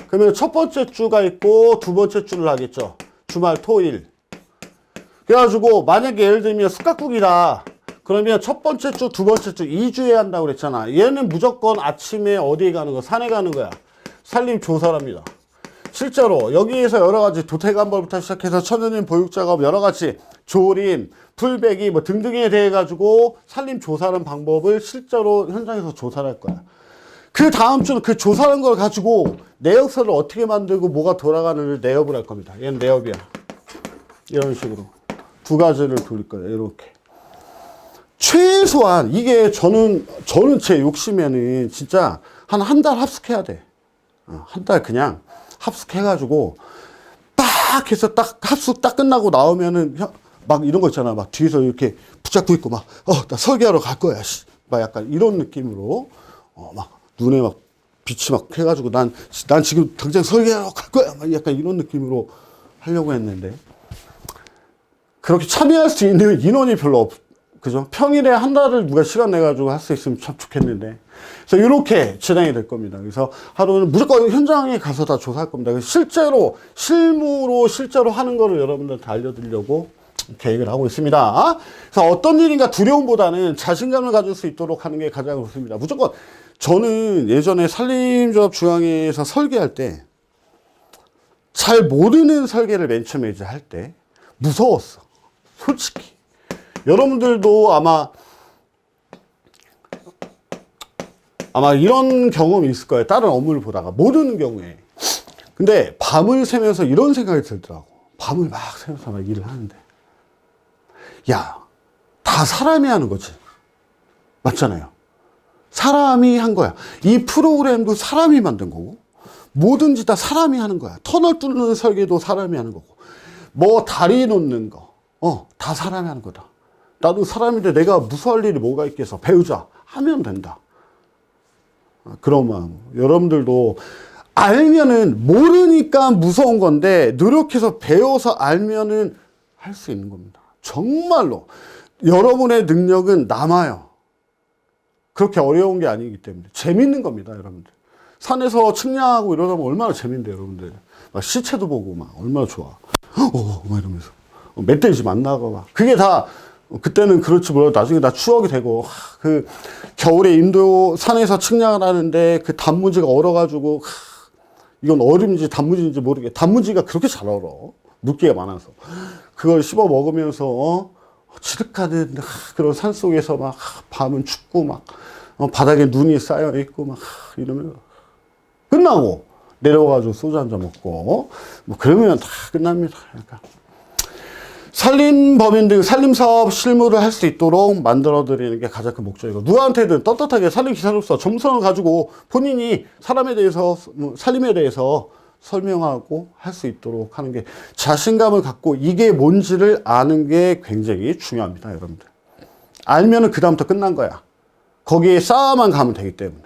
[SPEAKER 1] 그러면 첫 번째 주가 있고 두 번째 주를 하겠죠. 주말, 토일. 그래가지고 만약에 예를 들면 숙각국이다. 그러면 첫 번째 주, 두 번째 주 2주에 한다고 그랬잖아. 얘는 무조건 아침에 어디에 가는 거야? 산에 가는 거야. 산림 조사랍니다. 실제로 여기에서 여러 가지 도태감벌부터 시작해서 천연인 보육작업 여러 가지 조림, 풀베기 뭐 등등에 대해 가지고 산림 조사하는 방법을 실제로 현장에서 조사를 할 거야. 그 다음 주는 그 조사하는 걸 가지고 내역서를 어떻게 만들고 뭐가 돌아가는지 내역을 할 겁니다. 얘는 내역이야. 이런 식으로 두 가지를 돌릴 거예요. 이렇게. 최소한 이게 저는 제 욕심에는 진짜 한 달 합숙해야 돼. 한 달 그냥 합숙해가지고 딱 해서 딱 합숙 딱 끝나고 나오면은 막 이런 거 있잖아. 막 뒤에서 이렇게 붙잡고 있고 막, 나 설계하러 갈 거야. 막 약간 이런 느낌으로, 막 눈에 막 빛이 막 해가지고 난 지금 당장 설계하러 갈 거야. 막 약간 이런 느낌으로 하려고 했는데, 그렇게 참여할 수 있는 인원이 별로 그죠? 평일에 한 달을 누가 시간 내가지고 할 수 있으면 참 좋겠는데. 그래서 이렇게 진행이 될 겁니다. 그래서 하루는 무조건 현장에 가서 다 조사할 겁니다. 실제로, 실무로 하는 거를 여러분들한테 알려드리려고 계획을 하고 있습니다. 그래서 어떤 일인가 두려움보다는 자신감을 가질 수 있도록 하는 게 가장 좋습니다. 무조건, 저는 예전에 산림조합중앙회에서 설계할 때, 잘 모르는 설계를 맨 처음에 이제 할 때, 무서웠어. 솔직히. 여러분들도 아마 이런 경험이 있을 거예요. 다른 업무를 보다가 모르는 경우에. 근데 밤을 새면서 이런 생각이 들더라고. 밤을 막 새면서 막 일을 하는데, 야, 다 사람이 하는 거지. 맞잖아요. 사람이 한 거야. 이 프로그램도 사람이 만든 거고, 뭐든지 다 사람이 하는 거야. 터널 뚫는 설계도 사람이 하는 거고, 뭐 다리 놓는 거, 다 사람이 하는 거다. 나도 사람인데 내가 무서워할 일이 뭐가 있겠어. 배우자. 하면 된다. 그런 마음. 여러분들도 알면은, 모르니까 무서운 건데, 노력해서 배워서 알면은 할 수 있는 겁니다. 정말로. 여러분의 능력은 남아요. 그렇게 어려운 게 아니기 때문에. 재밌는 겁니다, 여러분들. 산에서 측량하고 이러다 보면 얼마나 재밌는데, 여러분들. 막 시체도 보고 막 얼마나 좋아. 막 이러면서. 멧돼지 만나고 막. 그게 다, 그때는 그렇지 몰라도 나중에 다 추억이 되고, 그 겨울에 인도 산에서 측량을 하는데 그 단무지가 얼어가지고, 이건 얼음인지 단무지인지 모르게, 단무지가 그렇게 잘 얼어. 물기가 많아서. 그걸 씹어 먹으면서, 지득하는 그런 산 속에서 막 밤은 춥고 막, 바닥에 눈이 쌓여 있고 막 이러면 끝나고 내려와가지고 소주 한잔 먹고, 뭐 그러면 다 끝납니다. 그러니까. 산림법인들, 산림사업 실무를 할 수 있도록 만들어드리는 게 가장 큰 목적이고, 누구한테든 떳떳하게 산림기사로서 점성을 가지고 본인이 사람에 대해서, 산림에 대해서 설명하고 할 수 있도록 하는 게, 자신감을 갖고 이게 뭔지를 아는 게 굉장히 중요합니다, 여러분들. 알면은 그다음부터 끝난 거야. 거기에 쌓아만 가면 되기 때문에.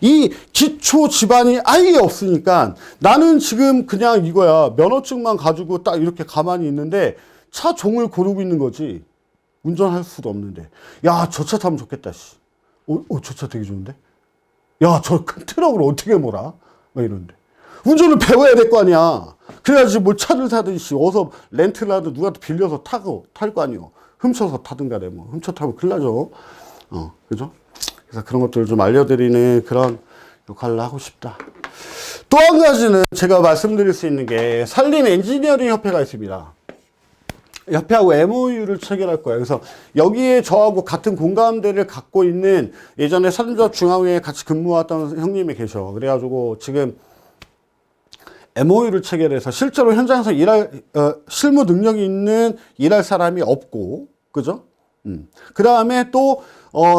[SPEAKER 1] 이 기초 지반이 아예 없으니까 나는 지금 그냥 이거야. 면허증만 가지고 딱 이렇게 가만히 있는데 차 종을 고르고 있는 거지. 운전할 수도 없는데. 야, 저 차 타면 좋겠다, 씨. 저 차 되게 좋은데? 야, 저 큰 트럭을 어떻게 몰아? 막 이러는데. 운전을 배워야 될 거 아니야. 그래야지 뭘 차를 사든지, 어서 렌트를 하든 누구한테 빌려서 탈 거 아니요. 훔쳐서 타든가, 뭐. 훔쳐 타면 큰일 나죠. 그죠? 그래서 그런 것들을 좀 알려드리는 그런 역할을 하고 싶다. 또 한 가지는 제가 말씀드릴 수 있는 게, 산림 엔지니어링 협회가 있습니다. 협회하고 MOU를 체결할 거예요. 그래서 여기에 저하고 같은 공감대를 갖고 있는, 예전에 산림조합 중앙회에 같이 근무했던 형님이 계셔. 그래가지고 지금 MOU를 체결해서 실제로 현장에서 실무 능력이 있는 일할 사람이 없고, 그죠? 그 다음에 또,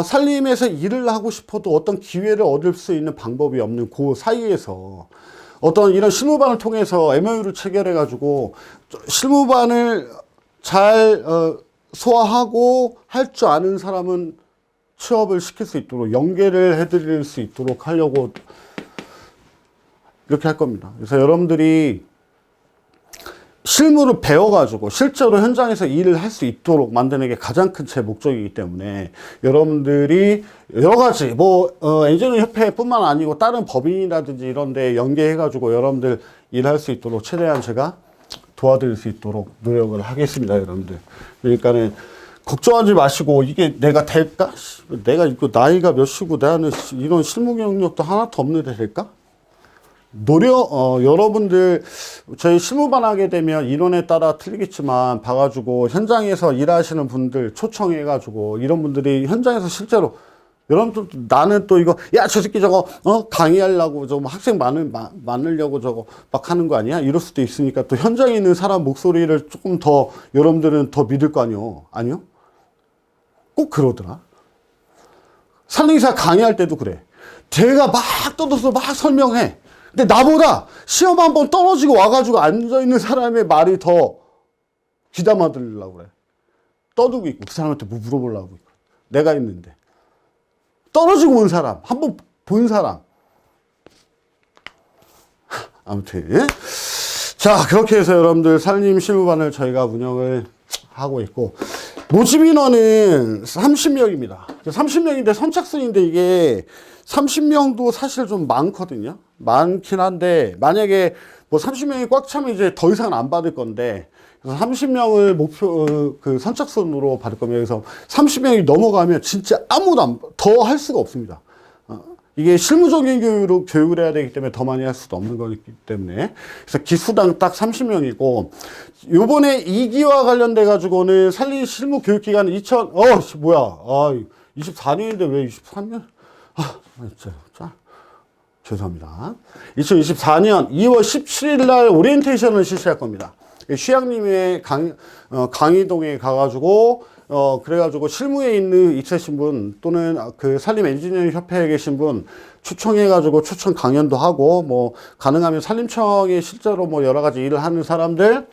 [SPEAKER 1] 산림에서 일을 하고 싶어도 어떤 기회를 얻을 수 있는 방법이 없는 그 사이에서 어떤 이런 실무반을 통해서 MOU를 체결해가지고 실무반을 잘 소화하고 할 줄 아는 사람은 취업을 시킬 수 있도록 연계를 해드릴 수 있도록 하려고 이렇게 할 겁니다. 그래서 여러분들이 실무를 배워가지고 실제로 현장에서 일을 할 수 있도록 만드는 게 가장 큰 제 목적이기 때문에, 여러분들이 여러 가지 엔지니어링 협회뿐만 아니고 다른 법인이라든지 이런 데 연계해가지고 여러분들 일할 수 있도록 최대한 제가 도와드릴 수 있도록 노력을 하겠습니다, 여러분들. 그러니까는 걱정하지 마시고, 이게 내가 될까? 내가 이거 나이가 몇이고 나는 이런 실무 경력도 하나도 없는데 될까? 여러분들, 저희 실무반 하게 되면 인원에 따라 틀리겠지만, 봐가지고, 현장에서 일하시는 분들 초청해가지고, 이런 분들이 현장에서 실제로, 여러분들, 나는 또 이거, 야, 저 새끼 저거, 강의하려고, 학생 많으려고 저거 막 하는 거 아니야? 이럴 수도 있으니까, 또 현장에 있는 사람 목소리를 조금 더, 여러분들은 더 믿을 거 아니요? 아니요? 꼭 그러더라. 산림기사 강의할 때도 그래. 제가 막 떠들어서 막 설명해. 근데 나보다 시험 한번 떨어지고 와가지고 앉아있는 사람의 말이 더 귀담아 들으려고 그래. 떠들고 있고 그 사람한테 뭐 물어보려고 있고 내가 있는데 떨어지고 온 사람 한번 본 사람 아무튼 자 그렇게 해서 여러분들 살림 실무반을 저희가 운영을 하고 있고 모집 인원은 30명입니다. 30명인데 선착순인데 이게 30명도 사실 좀 많거든요. 많긴 한데 만약에 뭐 30명이 꽉 차면 이제 더 이상 안 받을 건데 그래서 30명을 목표 그 선착순으로 받을 겁니다. 그래서 30명이 넘어가면 진짜 아무도 더 할 수가 없습니다. 이게 실무적인 교육을 해야 되기 때문에 더 많이 할 수도 없는 거기 때문에 그래서 기수당 딱 30명이고 요번에 2기와 관련돼 가지고는 살림 실무 교육 기간은 24년인데 왜 23년? 진짜 죄송합니다. 2024년 2월 17일 날 오리엔테이션을 실시할 겁니다. 쉬양님의 강의동에 가가지고 그래가지고 실무에 있으신 분 또는 그 산림 엔지니어링 협회에 계신 분 초청해가지고 초청 강연도 하고 뭐 가능하면 산림청에 실제로 뭐 여러 가지 일을 하는 사람들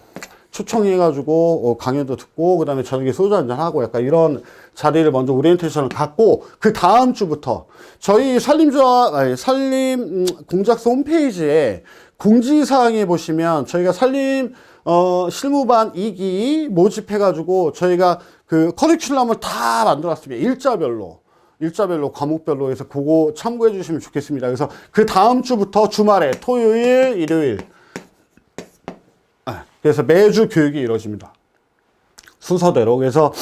[SPEAKER 1] 초청해가지고 강연도 듣고 그 다음에 저녁에 소주 한잔 하고 약간 이런 자리를 먼저 오리엔테이션을 갖고 그 다음 주부터 저희 산림 공작소 홈페이지에 공지사항에 보시면 저희가 산림 실무반 2기 모집해가지고 저희가 그 커리큘럼을 다 만들었습니다. 일자별로 과목별로 해서 그거 참고해 주시면 좋겠습니다. 그래서 그 다음 주부터 주말에 토요일, 일요일 그래서 매주 교육이 이루어집니다. 순서대로. 그래서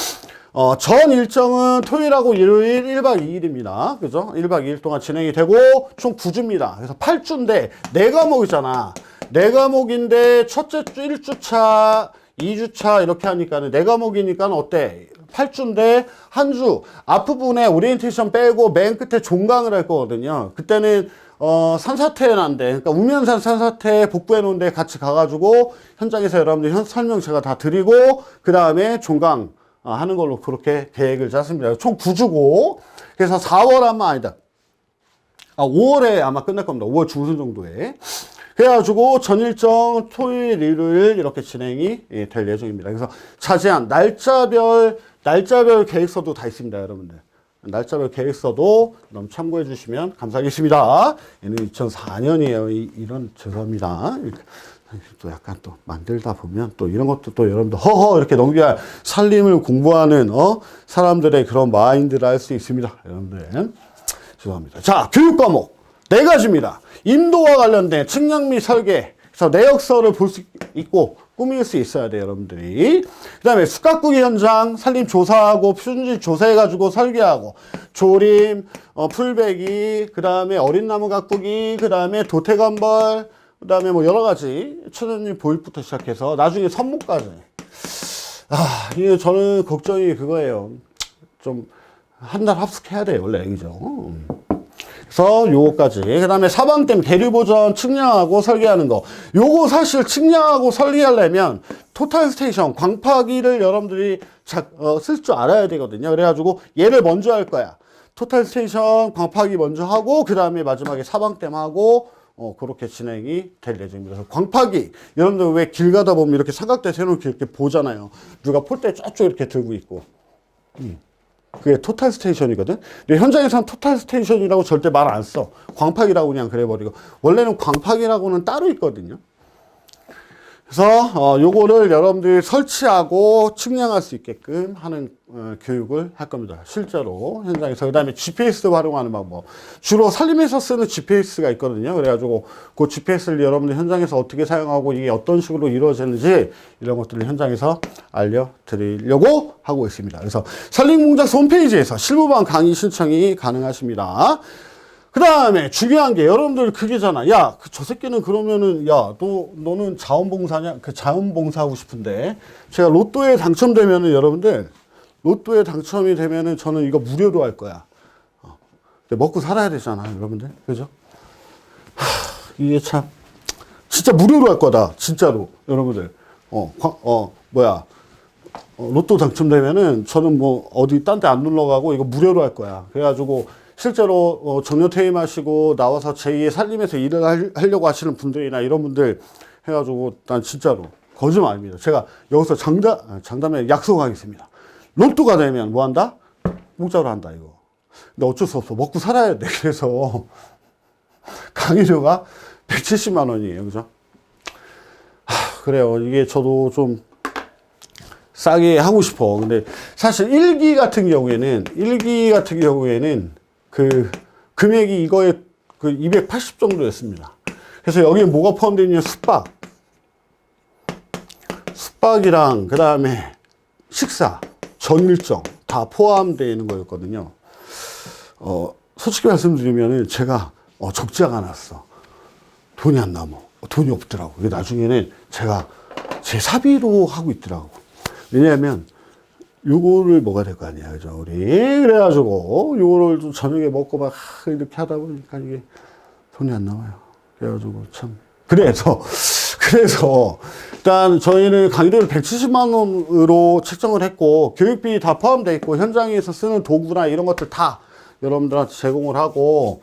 [SPEAKER 1] 전 일정은 토요일하고 일요일 1박 2일입니다. 그죠? 1박 2일 동안 진행이 되고 총 9주입니다. 그래서 8주인데 4과목이잖아. 4과목인데 첫째 주 1주차, 2주차 이렇게 하니까는 4과목이니까 어때? 8주인데 한 주 앞부분에 오리엔테이션 빼고 맨 끝에 종강을 할 거거든요. 그때는 산사태는 안 돼. 그러니까 우면산 산사태 복구해 놓은데 같이 가가지고 현장에서 여러분들 설명 제가 다 드리고 그 다음에 종강 하는 걸로 그렇게 계획을 짰습니다. 총 9주고 그래서 4월 아마 아니다. 5월에 아마 끝날 겁니다. 5월 중순 정도에. 그래가지고 전 일정 토요일, 일요일 이렇게 진행이 될 예정입니다. 그래서 자세한 날짜별 계획서도 다 있습니다, 여러분들. 날짜별 계획서도 너무 참고해 주시면 감사하겠습니다. 얘는 2004년이에요. 이런 죄송합니다. 또 약간 또 만들다 보면 또 이런 것도 또 여러분들 허허 이렇게 넘겨야 살림을 공부하는 사람들의 그런 마인드를 할 수 있습니다. 여러분들 죄송합니다. 자, 교육 과목 4가지입니다. 인도와 관련된 측량 및 설계, 그래서 내역서를 볼 수 있고 꾸밀 수 있어야 돼요, 여러분들이. 그 다음에 숯가꾸기 현장, 살림 조사하고 표준지 조사해가지고 설계하고 조림, 풀베기, 그 다음에 어린 나무 가꾸기, 그 다음에 도태건벌, 그 다음에 뭐 여러 가지 천연유 보입부터 시작해서 나중에 선목까지. 이게 저는 걱정이 그거예요. 좀 한 달 합숙해야 돼요, 원래, 그죠? 그래서 요거까지. 그 다음에 사방댐 대류보전 측량하고 설계하는 거. 요거 사실 측량하고 설계하려면 토탈스테이션 광파기를 여러분들이 쓸 줄 알아야 되거든요. 그래가지고 얘를 먼저 할 거야. 토탈스테이션 광파기 먼저 하고 그 다음에 마지막에 사방댐 하고 그렇게 진행이 될 예정입니다. 그래서 광파기 여러분들 왜 길 가다 보면 이렇게 삼각대 세놓고 이렇게 보잖아요. 누가 폴대 쫙쫙 이렇게 들고 있고. 그게 토탈 스테이션이거든. 근데 현장에서는 토탈 스테이션이라고 절대 말 안 써. 광파기라고 그냥 그래버리고. 원래는 광파기라고는 따로 있거든요. 그래서 요거를 여러분들이 설치하고 측량할 수 있게끔 하는 교육을 할 겁니다. 실제로 현장에서. 그 다음에 GPS 활용하는 방법. 주로 살림에서 쓰는 GPS가 있거든요. 그래가지고 그 GPS를 여러분들 현장에서 어떻게 사용하고 이게 어떤 식으로 이루어지는지 이런 것들을 현장에서 알려드리려고 하고 있습니다. 그래서 산림공작소 홈페이지에서 실무반 강의 신청이 가능하십니다. 그 다음에 중요한 게 여러분들 그게잖아. 야, 저 새끼는 그러면은 야, 너는 자원봉사냐? 그 자원봉사하고 싶은데 제가 로또에 당첨되면은 여러분들 로또에 당첨이 되면은 저는 이거 무료로 할 거야. 먹고 살아야 되잖아, 여러분들. 그죠? 이게 참 진짜 무료로 할 거다. 진짜로 여러분들. 로또 당첨되면은 저는 뭐 어디 딴 데 안 놀러 가고 이거 무료로 할 거야. 그래가지고 실제로 정년 퇴임하시고 나와서 제2의 살림에서 일을 하려고 하시는 분들이나 이런 분들 해가지고 난 진짜로 거짓말 아닙니다. 제가 여기서 장담에 약속하겠습니다. 로또가 되면 뭐 한다? 공짜로 한다, 이거. 근데 어쩔 수 없어. 먹고 살아야 돼. 그래서 강의료가 170만 원이에요. 그죠? 그래요. 이게 저도 좀 싸게 하고 싶어. 근데 사실 1기 같은 경우에는 그 금액이 이거에 그 280 정도였습니다. 그래서 여기에 뭐가 포함되어 있냐? 숙박이랑 그 다음에 식사, 전일정 다 포함되어 있는 거였거든요. 솔직히 말씀드리면은 제가 적자가 났어. 돈이 안 남아. 돈이 없더라고. 나중에는 제가 제 사비로 하고 있더라고. 왜냐하면 요거를 먹어야 될 거 아니야, 그죠? 우리 그래가지고 요거를 좀 저녁에 먹고 막 이렇게 하다 보니까 이게 돈이 안 나와요. 그래가지고 참 그래서 일단 저희는 강의료를 170만 원으로 책정을 했고 교육비 다 포함되어 있고 현장에서 쓰는 도구나 이런 것들 다 여러분들한테 제공을 하고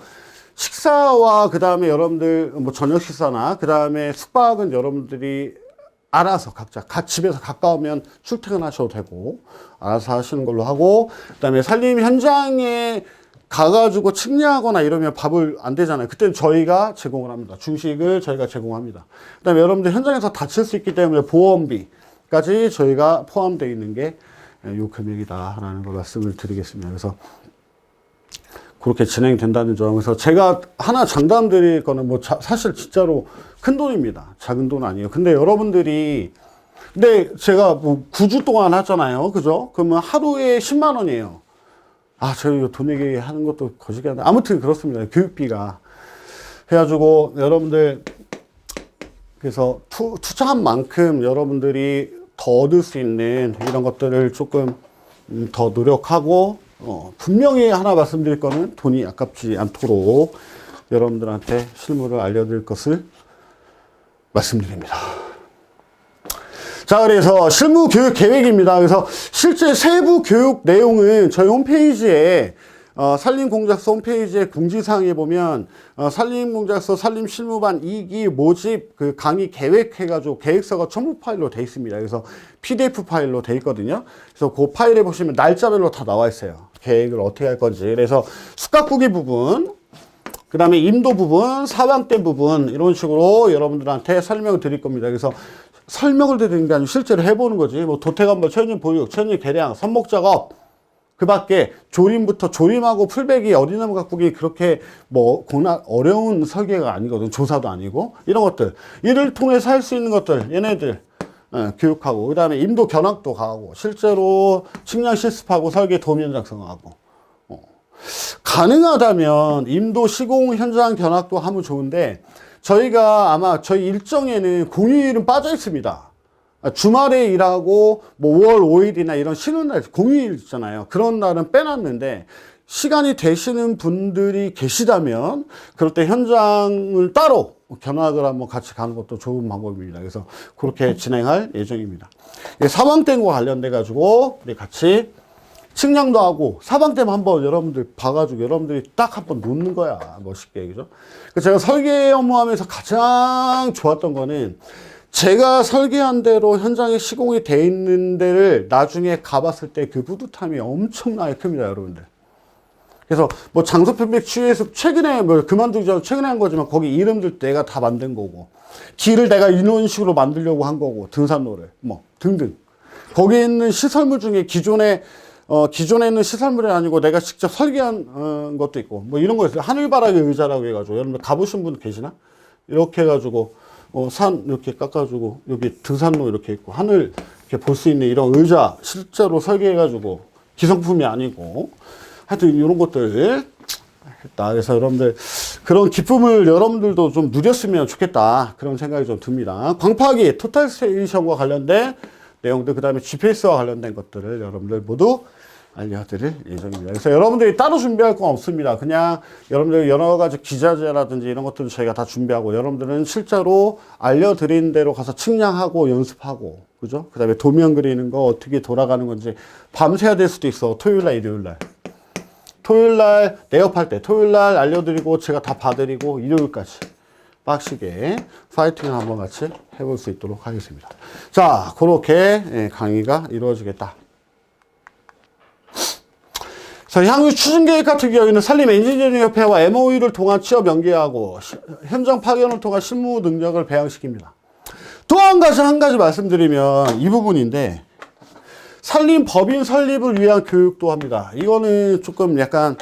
[SPEAKER 1] 식사와 그 다음에 여러분들 뭐 저녁 식사나 그 다음에 숙박은 여러분들이 알아서 각자 집에서 가까우면 출퇴근하셔도 되고 알아서 하시는 걸로 하고 그 다음에 산림 현장에 가가지고 측량하거나 이러면 밥을 안 되잖아요. 그때는 저희가 제공을 합니다. 중식을 저희가 제공합니다. 그 다음에 여러분들 현장에서 다칠 수 있기 때문에 보험비까지 저희가 포함되어 있는 게 요 금액이다라는 걸 말씀을 드리겠습니다. 그래서 그렇게 진행된다는 점. 그래서 제가 하나 장담드릴 거는 뭐 사실 진짜로 큰 돈입니다. 작은 돈 아니에요. 근데 여러분들이 근데 제가 뭐 9주 동안 하잖아요. 그죠? 그러면 하루에 10만 원이에요. 저희 돈 얘기 하는 것도 거시기 한데 아무튼 그렇습니다. 교육비가 해가지고 여러분들 그래서 투자한 만큼 여러분들이 더 얻을 수 있는 이런 것들을 조금 더 노력하고 분명히 하나 말씀드릴 거는 돈이 아깝지 않도록 여러분들한테 실무를 알려드릴 것을 말씀드립니다. 자, 그래서 실무 교육 계획입니다. 그래서 실제 세부 교육 내용은 저희 홈페이지에 산림공작소 홈페이지에 공지사항에 보면 산림공작소 산림실무반 2기 모집 그 강의 계획해가지고 계획서가 첨부 파일로 돼 있습니다. 그래서 PDF 파일로 돼 있거든요. 그래서 그 파일에 보시면 날짜별로 다 나와 있어요. 계획을 어떻게 할 건지. 그래서 숙각구기 부분, 그 다음에 임도 부분, 사방댐 부분 이런 식으로 여러분들한테 설명을 드릴 겁니다. 그래서 설명을 드리는 게 아니고 실제로 해보는 거지. 뭐 도태관벌, 천연 보육, 천연 개량, 선목 작업 그 밖에 조림부터 조림하고 풀베기, 어린나무 가꾸기 그렇게 뭐 어려운 설계가 아니거든. 조사도 아니고 이런 것들 이를 통해서 할 수 있는 것들 얘네들 교육하고 그 다음에 임도 견학도 가고 실제로 측량 실습하고 설계 도면 작성하고 가능하다면 임도 시공 현장 견학도 하면 좋은데 저희가 아마 저희 일정에는 공휴일은 빠져 있습니다. 주말에 일하고 뭐 5월 5일이나 이런 쉬는 날 공휴일 있잖아요. 그런 날은 빼놨는데 시간이 되시는 분들이 계시다면 그럴 때 현장을 따로 견학을 한번 같이 가는 것도 좋은 방법입니다. 그래서 그렇게 진행할 예정입니다. 사방댐과 관련돼 가지고 우리 같이 측량도 하고 사방댐 한번 여러분들 봐가지고 여러분들이 딱 한번 놓는 거야. 멋있게. 그죠? 제가 설계 업무하면서 가장 좋았던 거는 제가 설계한 대로 현장에 시공이 돼 있는 데를 나중에 가봤을 때 그 뿌듯함이 엄청나게 큽니다, 여러분들. 그래서 뭐 장소 편백 취해서 최근에 뭐 그만두기 전에 최근에 한 거지만 거기 이름들 내가 다 만든 거고 길을 내가 이런 식으로 만들려고 한 거고 등산로를 뭐 등등. 거기에 있는 시설물 중에 기존에 있는 시설물이 아니고 내가 직접 설계한 것도 있고 뭐 이런 거 있어요. 하늘바라기 의자라고 해가지고 여러분들 가보신 분 계시나? 이렇게 해가지고 산 이렇게 깎아주고 여기 등산로 이렇게 있고 하늘 이렇게 볼 수 있는 이런 의자 실제로 설계해가지고 기성품이 아니고 하여튼 이런 것들 했다. 그래서 여러분들 그런 기쁨을 여러분들도 좀 누렸으면 좋겠다 그런 생각이 좀 듭니다. 광파기 토탈 스테이션과 관련된 내용들 그 다음에 GPS와 관련된 것들을 여러분들 모두 알려드릴 예정입니다. 그래서 여러분들이 따로 준비할 건 없습니다. 그냥 여러분들 여러 가지 기자재라든지 이런 것들을 저희가 다 준비하고 여러분들은 실제로 알려드린 대로 가서 측량하고 연습하고 그죠? 그 다음에 도면 그리는 거 어떻게 돌아가는 건지 밤새야 될 수도 있어. 토요일날 일요일날 토요일날 내업할 때 토요일날 알려드리고 제가 다 봐드리고 일요일까지 빡시게 파이팅을 한번 같이 해볼 수 있도록 하겠습니다. 자, 그렇게 강의가 이루어지겠다. 그래서 향후 추진 계획 같은 경우에는 산림 엔지니어링협회와 MOU를 통한 취업 연계하고 현장 파견을 통한 실무 능력을 배양시킵니다. 또 한 가지 말씀드리면 이 부분인데, 산림 법인 설립을 위한 교육도 합니다. 이거는 조금 약간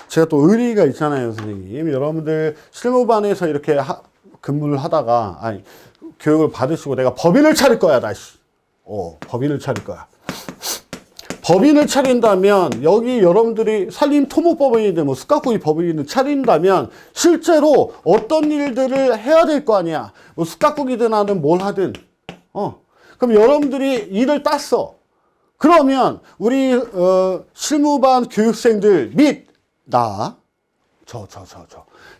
[SPEAKER 1] 제가 또 의리가 있잖아요, 선생님. 여러분들 실무반에서 이렇게 근무를 하다가 교육을 받으시고 내가 법인을 차릴 거야, 다시. 법인을 차릴 거야. 법인을 차린다면 여기 여러분들이 산림 토목법인이든 뭐 숯가구이 법인을 차린다면 실제로 어떤 일들을 해야 될 거 아니야. 뭐 숯가구이든 하든 뭘 하든. 그럼 여러분들이 일을 땄어. 그러면 우리 실무반 교육생들 및 나,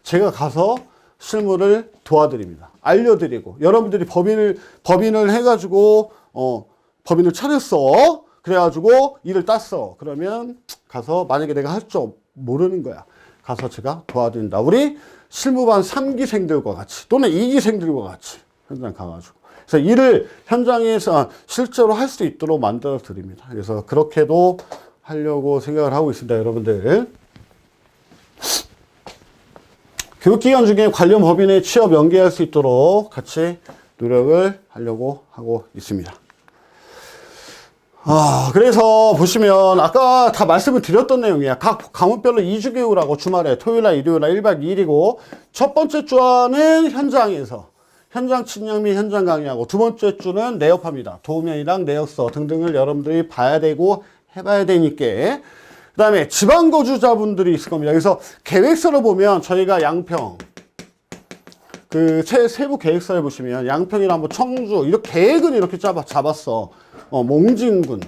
[SPEAKER 1] 제가 가서 실무를 도와드립니다. 알려드리고 여러분들이 법인을 해가지고 법인을 차렸어. 그래가지고 일을 땄어. 그러면 가서 만약에 내가 할 줄 모르는 거야. 가서 제가 도와드린다. 우리 실무반 3기생들과 같이 또는 2기생들과 같이 현장 가가지고. 그래서 일을 현장에서 실제로 할 수 있도록 만들어 드립니다. 그래서 그렇게도 하려고 생각을 하고 있습니다. 여러분들. 교육기간 중에 관련 법인에 취업 연계할 수 있도록 같이 노력을 하려고 하고 있습니다. 그래서 보시면 아까 다 말씀을 드렸던 내용이야. 각 과목별로 2주 교육하고 주말에 토요일날 일요일날 1박 2일이고 첫 번째 주는 현장에서 현장 측량 및 현장 강의하고 두 번째 주는 내역합니다. 도면이랑 내역서 등등을 여러분들이 봐야 되고 해봐야 되니까. 그 다음에 지방 거주자분들이 있을 겁니다. 그래서 계획서를 보면 저희가 양평 그 세부 계획서를 보시면 양평이랑 뭐 청주 이렇게 계획은 이렇게 잡았어. 몽진군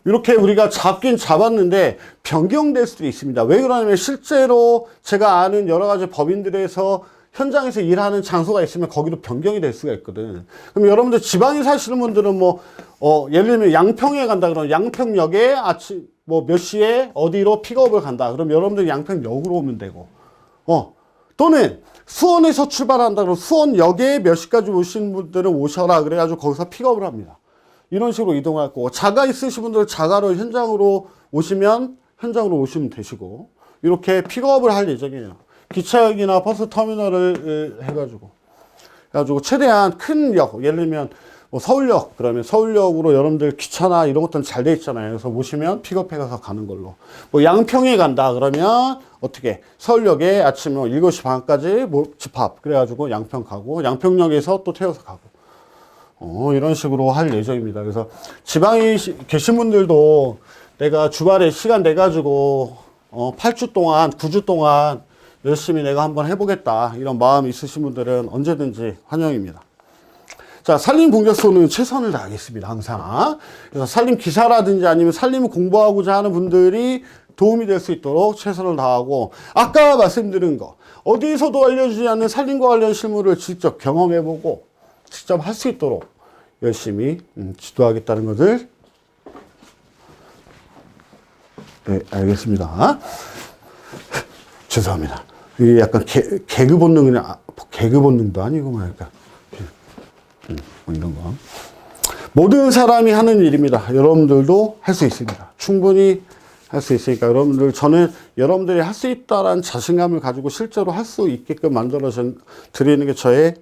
[SPEAKER 1] 이렇게 우리가 잡긴 잡았는데 변경될 수도 있습니다. 왜 그러냐면 실제로 제가 아는 여러 가지 법인들에서 현장에서 일하는 장소가 있으면 거기도 변경이 될 수가 있거든. 그럼 여러분들 지방에 사시는 분들은 예를 들면 양평에 간다 그러면 양평역에 아침 몇 시에 어디로 픽업을 간다. 그럼 여러분들 양평역으로 오면 되고. 또는 수원에서 출발한다 그러면 수원역에 몇 시까지 오시는 분들은 오셔라. 그래가지고 거기서 픽업을 합니다. 이런 식으로 이동할 거고. 자가 있으신 분들은 자가로 현장으로 오시면 되시고. 이렇게 픽업을 할 예정이에요. 기차역이나 버스 터미널을 해가지고 최대한 큰 역, 예를 들면 서울역, 그러면 서울역으로 여러분들 기차나 이런 것들은 잘 돼 있잖아요. 그래서 오시면 픽업해 가서 가는 걸로. 양평에 간다 그러면 어떻게 서울역에 아침 7시 반까지 집합 그래가지고 양평 가고 양평역에서 또 태워서 가고 이런 식으로 할 예정입니다. 그래서 지방에 계신 분들도 내가 주말에 시간 내가지고 8주 동안 9주 동안 열심히 내가 한번 해보겠다 이런 마음이 있으신 분들은 언제든지 환영입니다. 자, 산림 공작소는 최선을 다하겠습니다. 항상. 그래서 산림 기사라든지 아니면 산림을 공부하고자 하는 분들이 도움이 될 수 있도록 최선을 다하고, 아까 말씀드린 거 어디서도 알려주지 않는 산림과 관련 실무를 직접 경험해보고 직접 할 수 있도록 열심히 지도하겠다는 것을 네, 알겠습니다. 죄송합니다. 이게 약간 개그 본능이 개그 본능도 아니고 말까. 이런 거. 모든 사람이 하는 일입니다. 여러분들도 할 수 있습니다. 충분히 할 수 있으니까 저는 여러분들이 할 수 있다라는 자신감을 가지고 실제로 할 수 있게끔 만들어 드리는 게 저의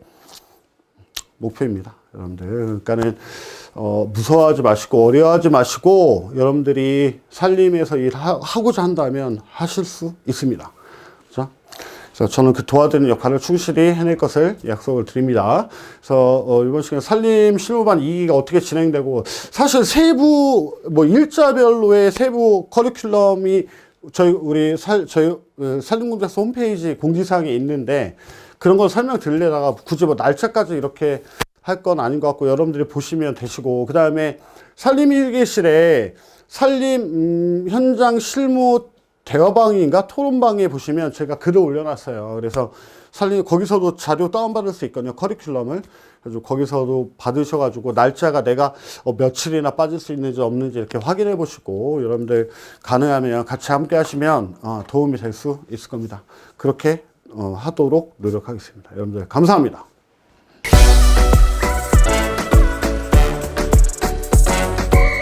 [SPEAKER 1] 목표입니다. 여러분들. 그러니까는 무서워하지 마시고 어려워하지 마시고 여러분들이 산림에서 일하고자 한다면 하실 수 있습니다. 그래서 저는 그 도와드리는 역할을 충실히 해낼 것을 약속을 드립니다. 그래서 이번 시간에 산림 실무반 2기가 어떻게 진행되고, 사실 세부 일자별로의 세부 커리큘럼이 저희 산림공작소 홈페이지 공지사항에 있는데 그런 걸 설명드리려다가 굳이 날짜까지 이렇게 할 건 아닌 것 같고 여러분들이 보시면 되시고, 그 다음에 산림 일기실에 산림 현장 실무 대화방인가 토론방에 보시면 제가 글을 올려놨어요. 그래서 거기서도 자료 다운받을 수 있거든요. 커리큘럼을. 그래서 거기서도 받으셔가지고 날짜가 내가 며칠이나 빠질 수 있는지 없는지 이렇게 확인해 보시고 여러분들 가능하면 같이 함께 하시면 도움이 될 수 있을 겁니다. 그렇게 하도록 노력하겠습니다. 여러분들 감사합니다.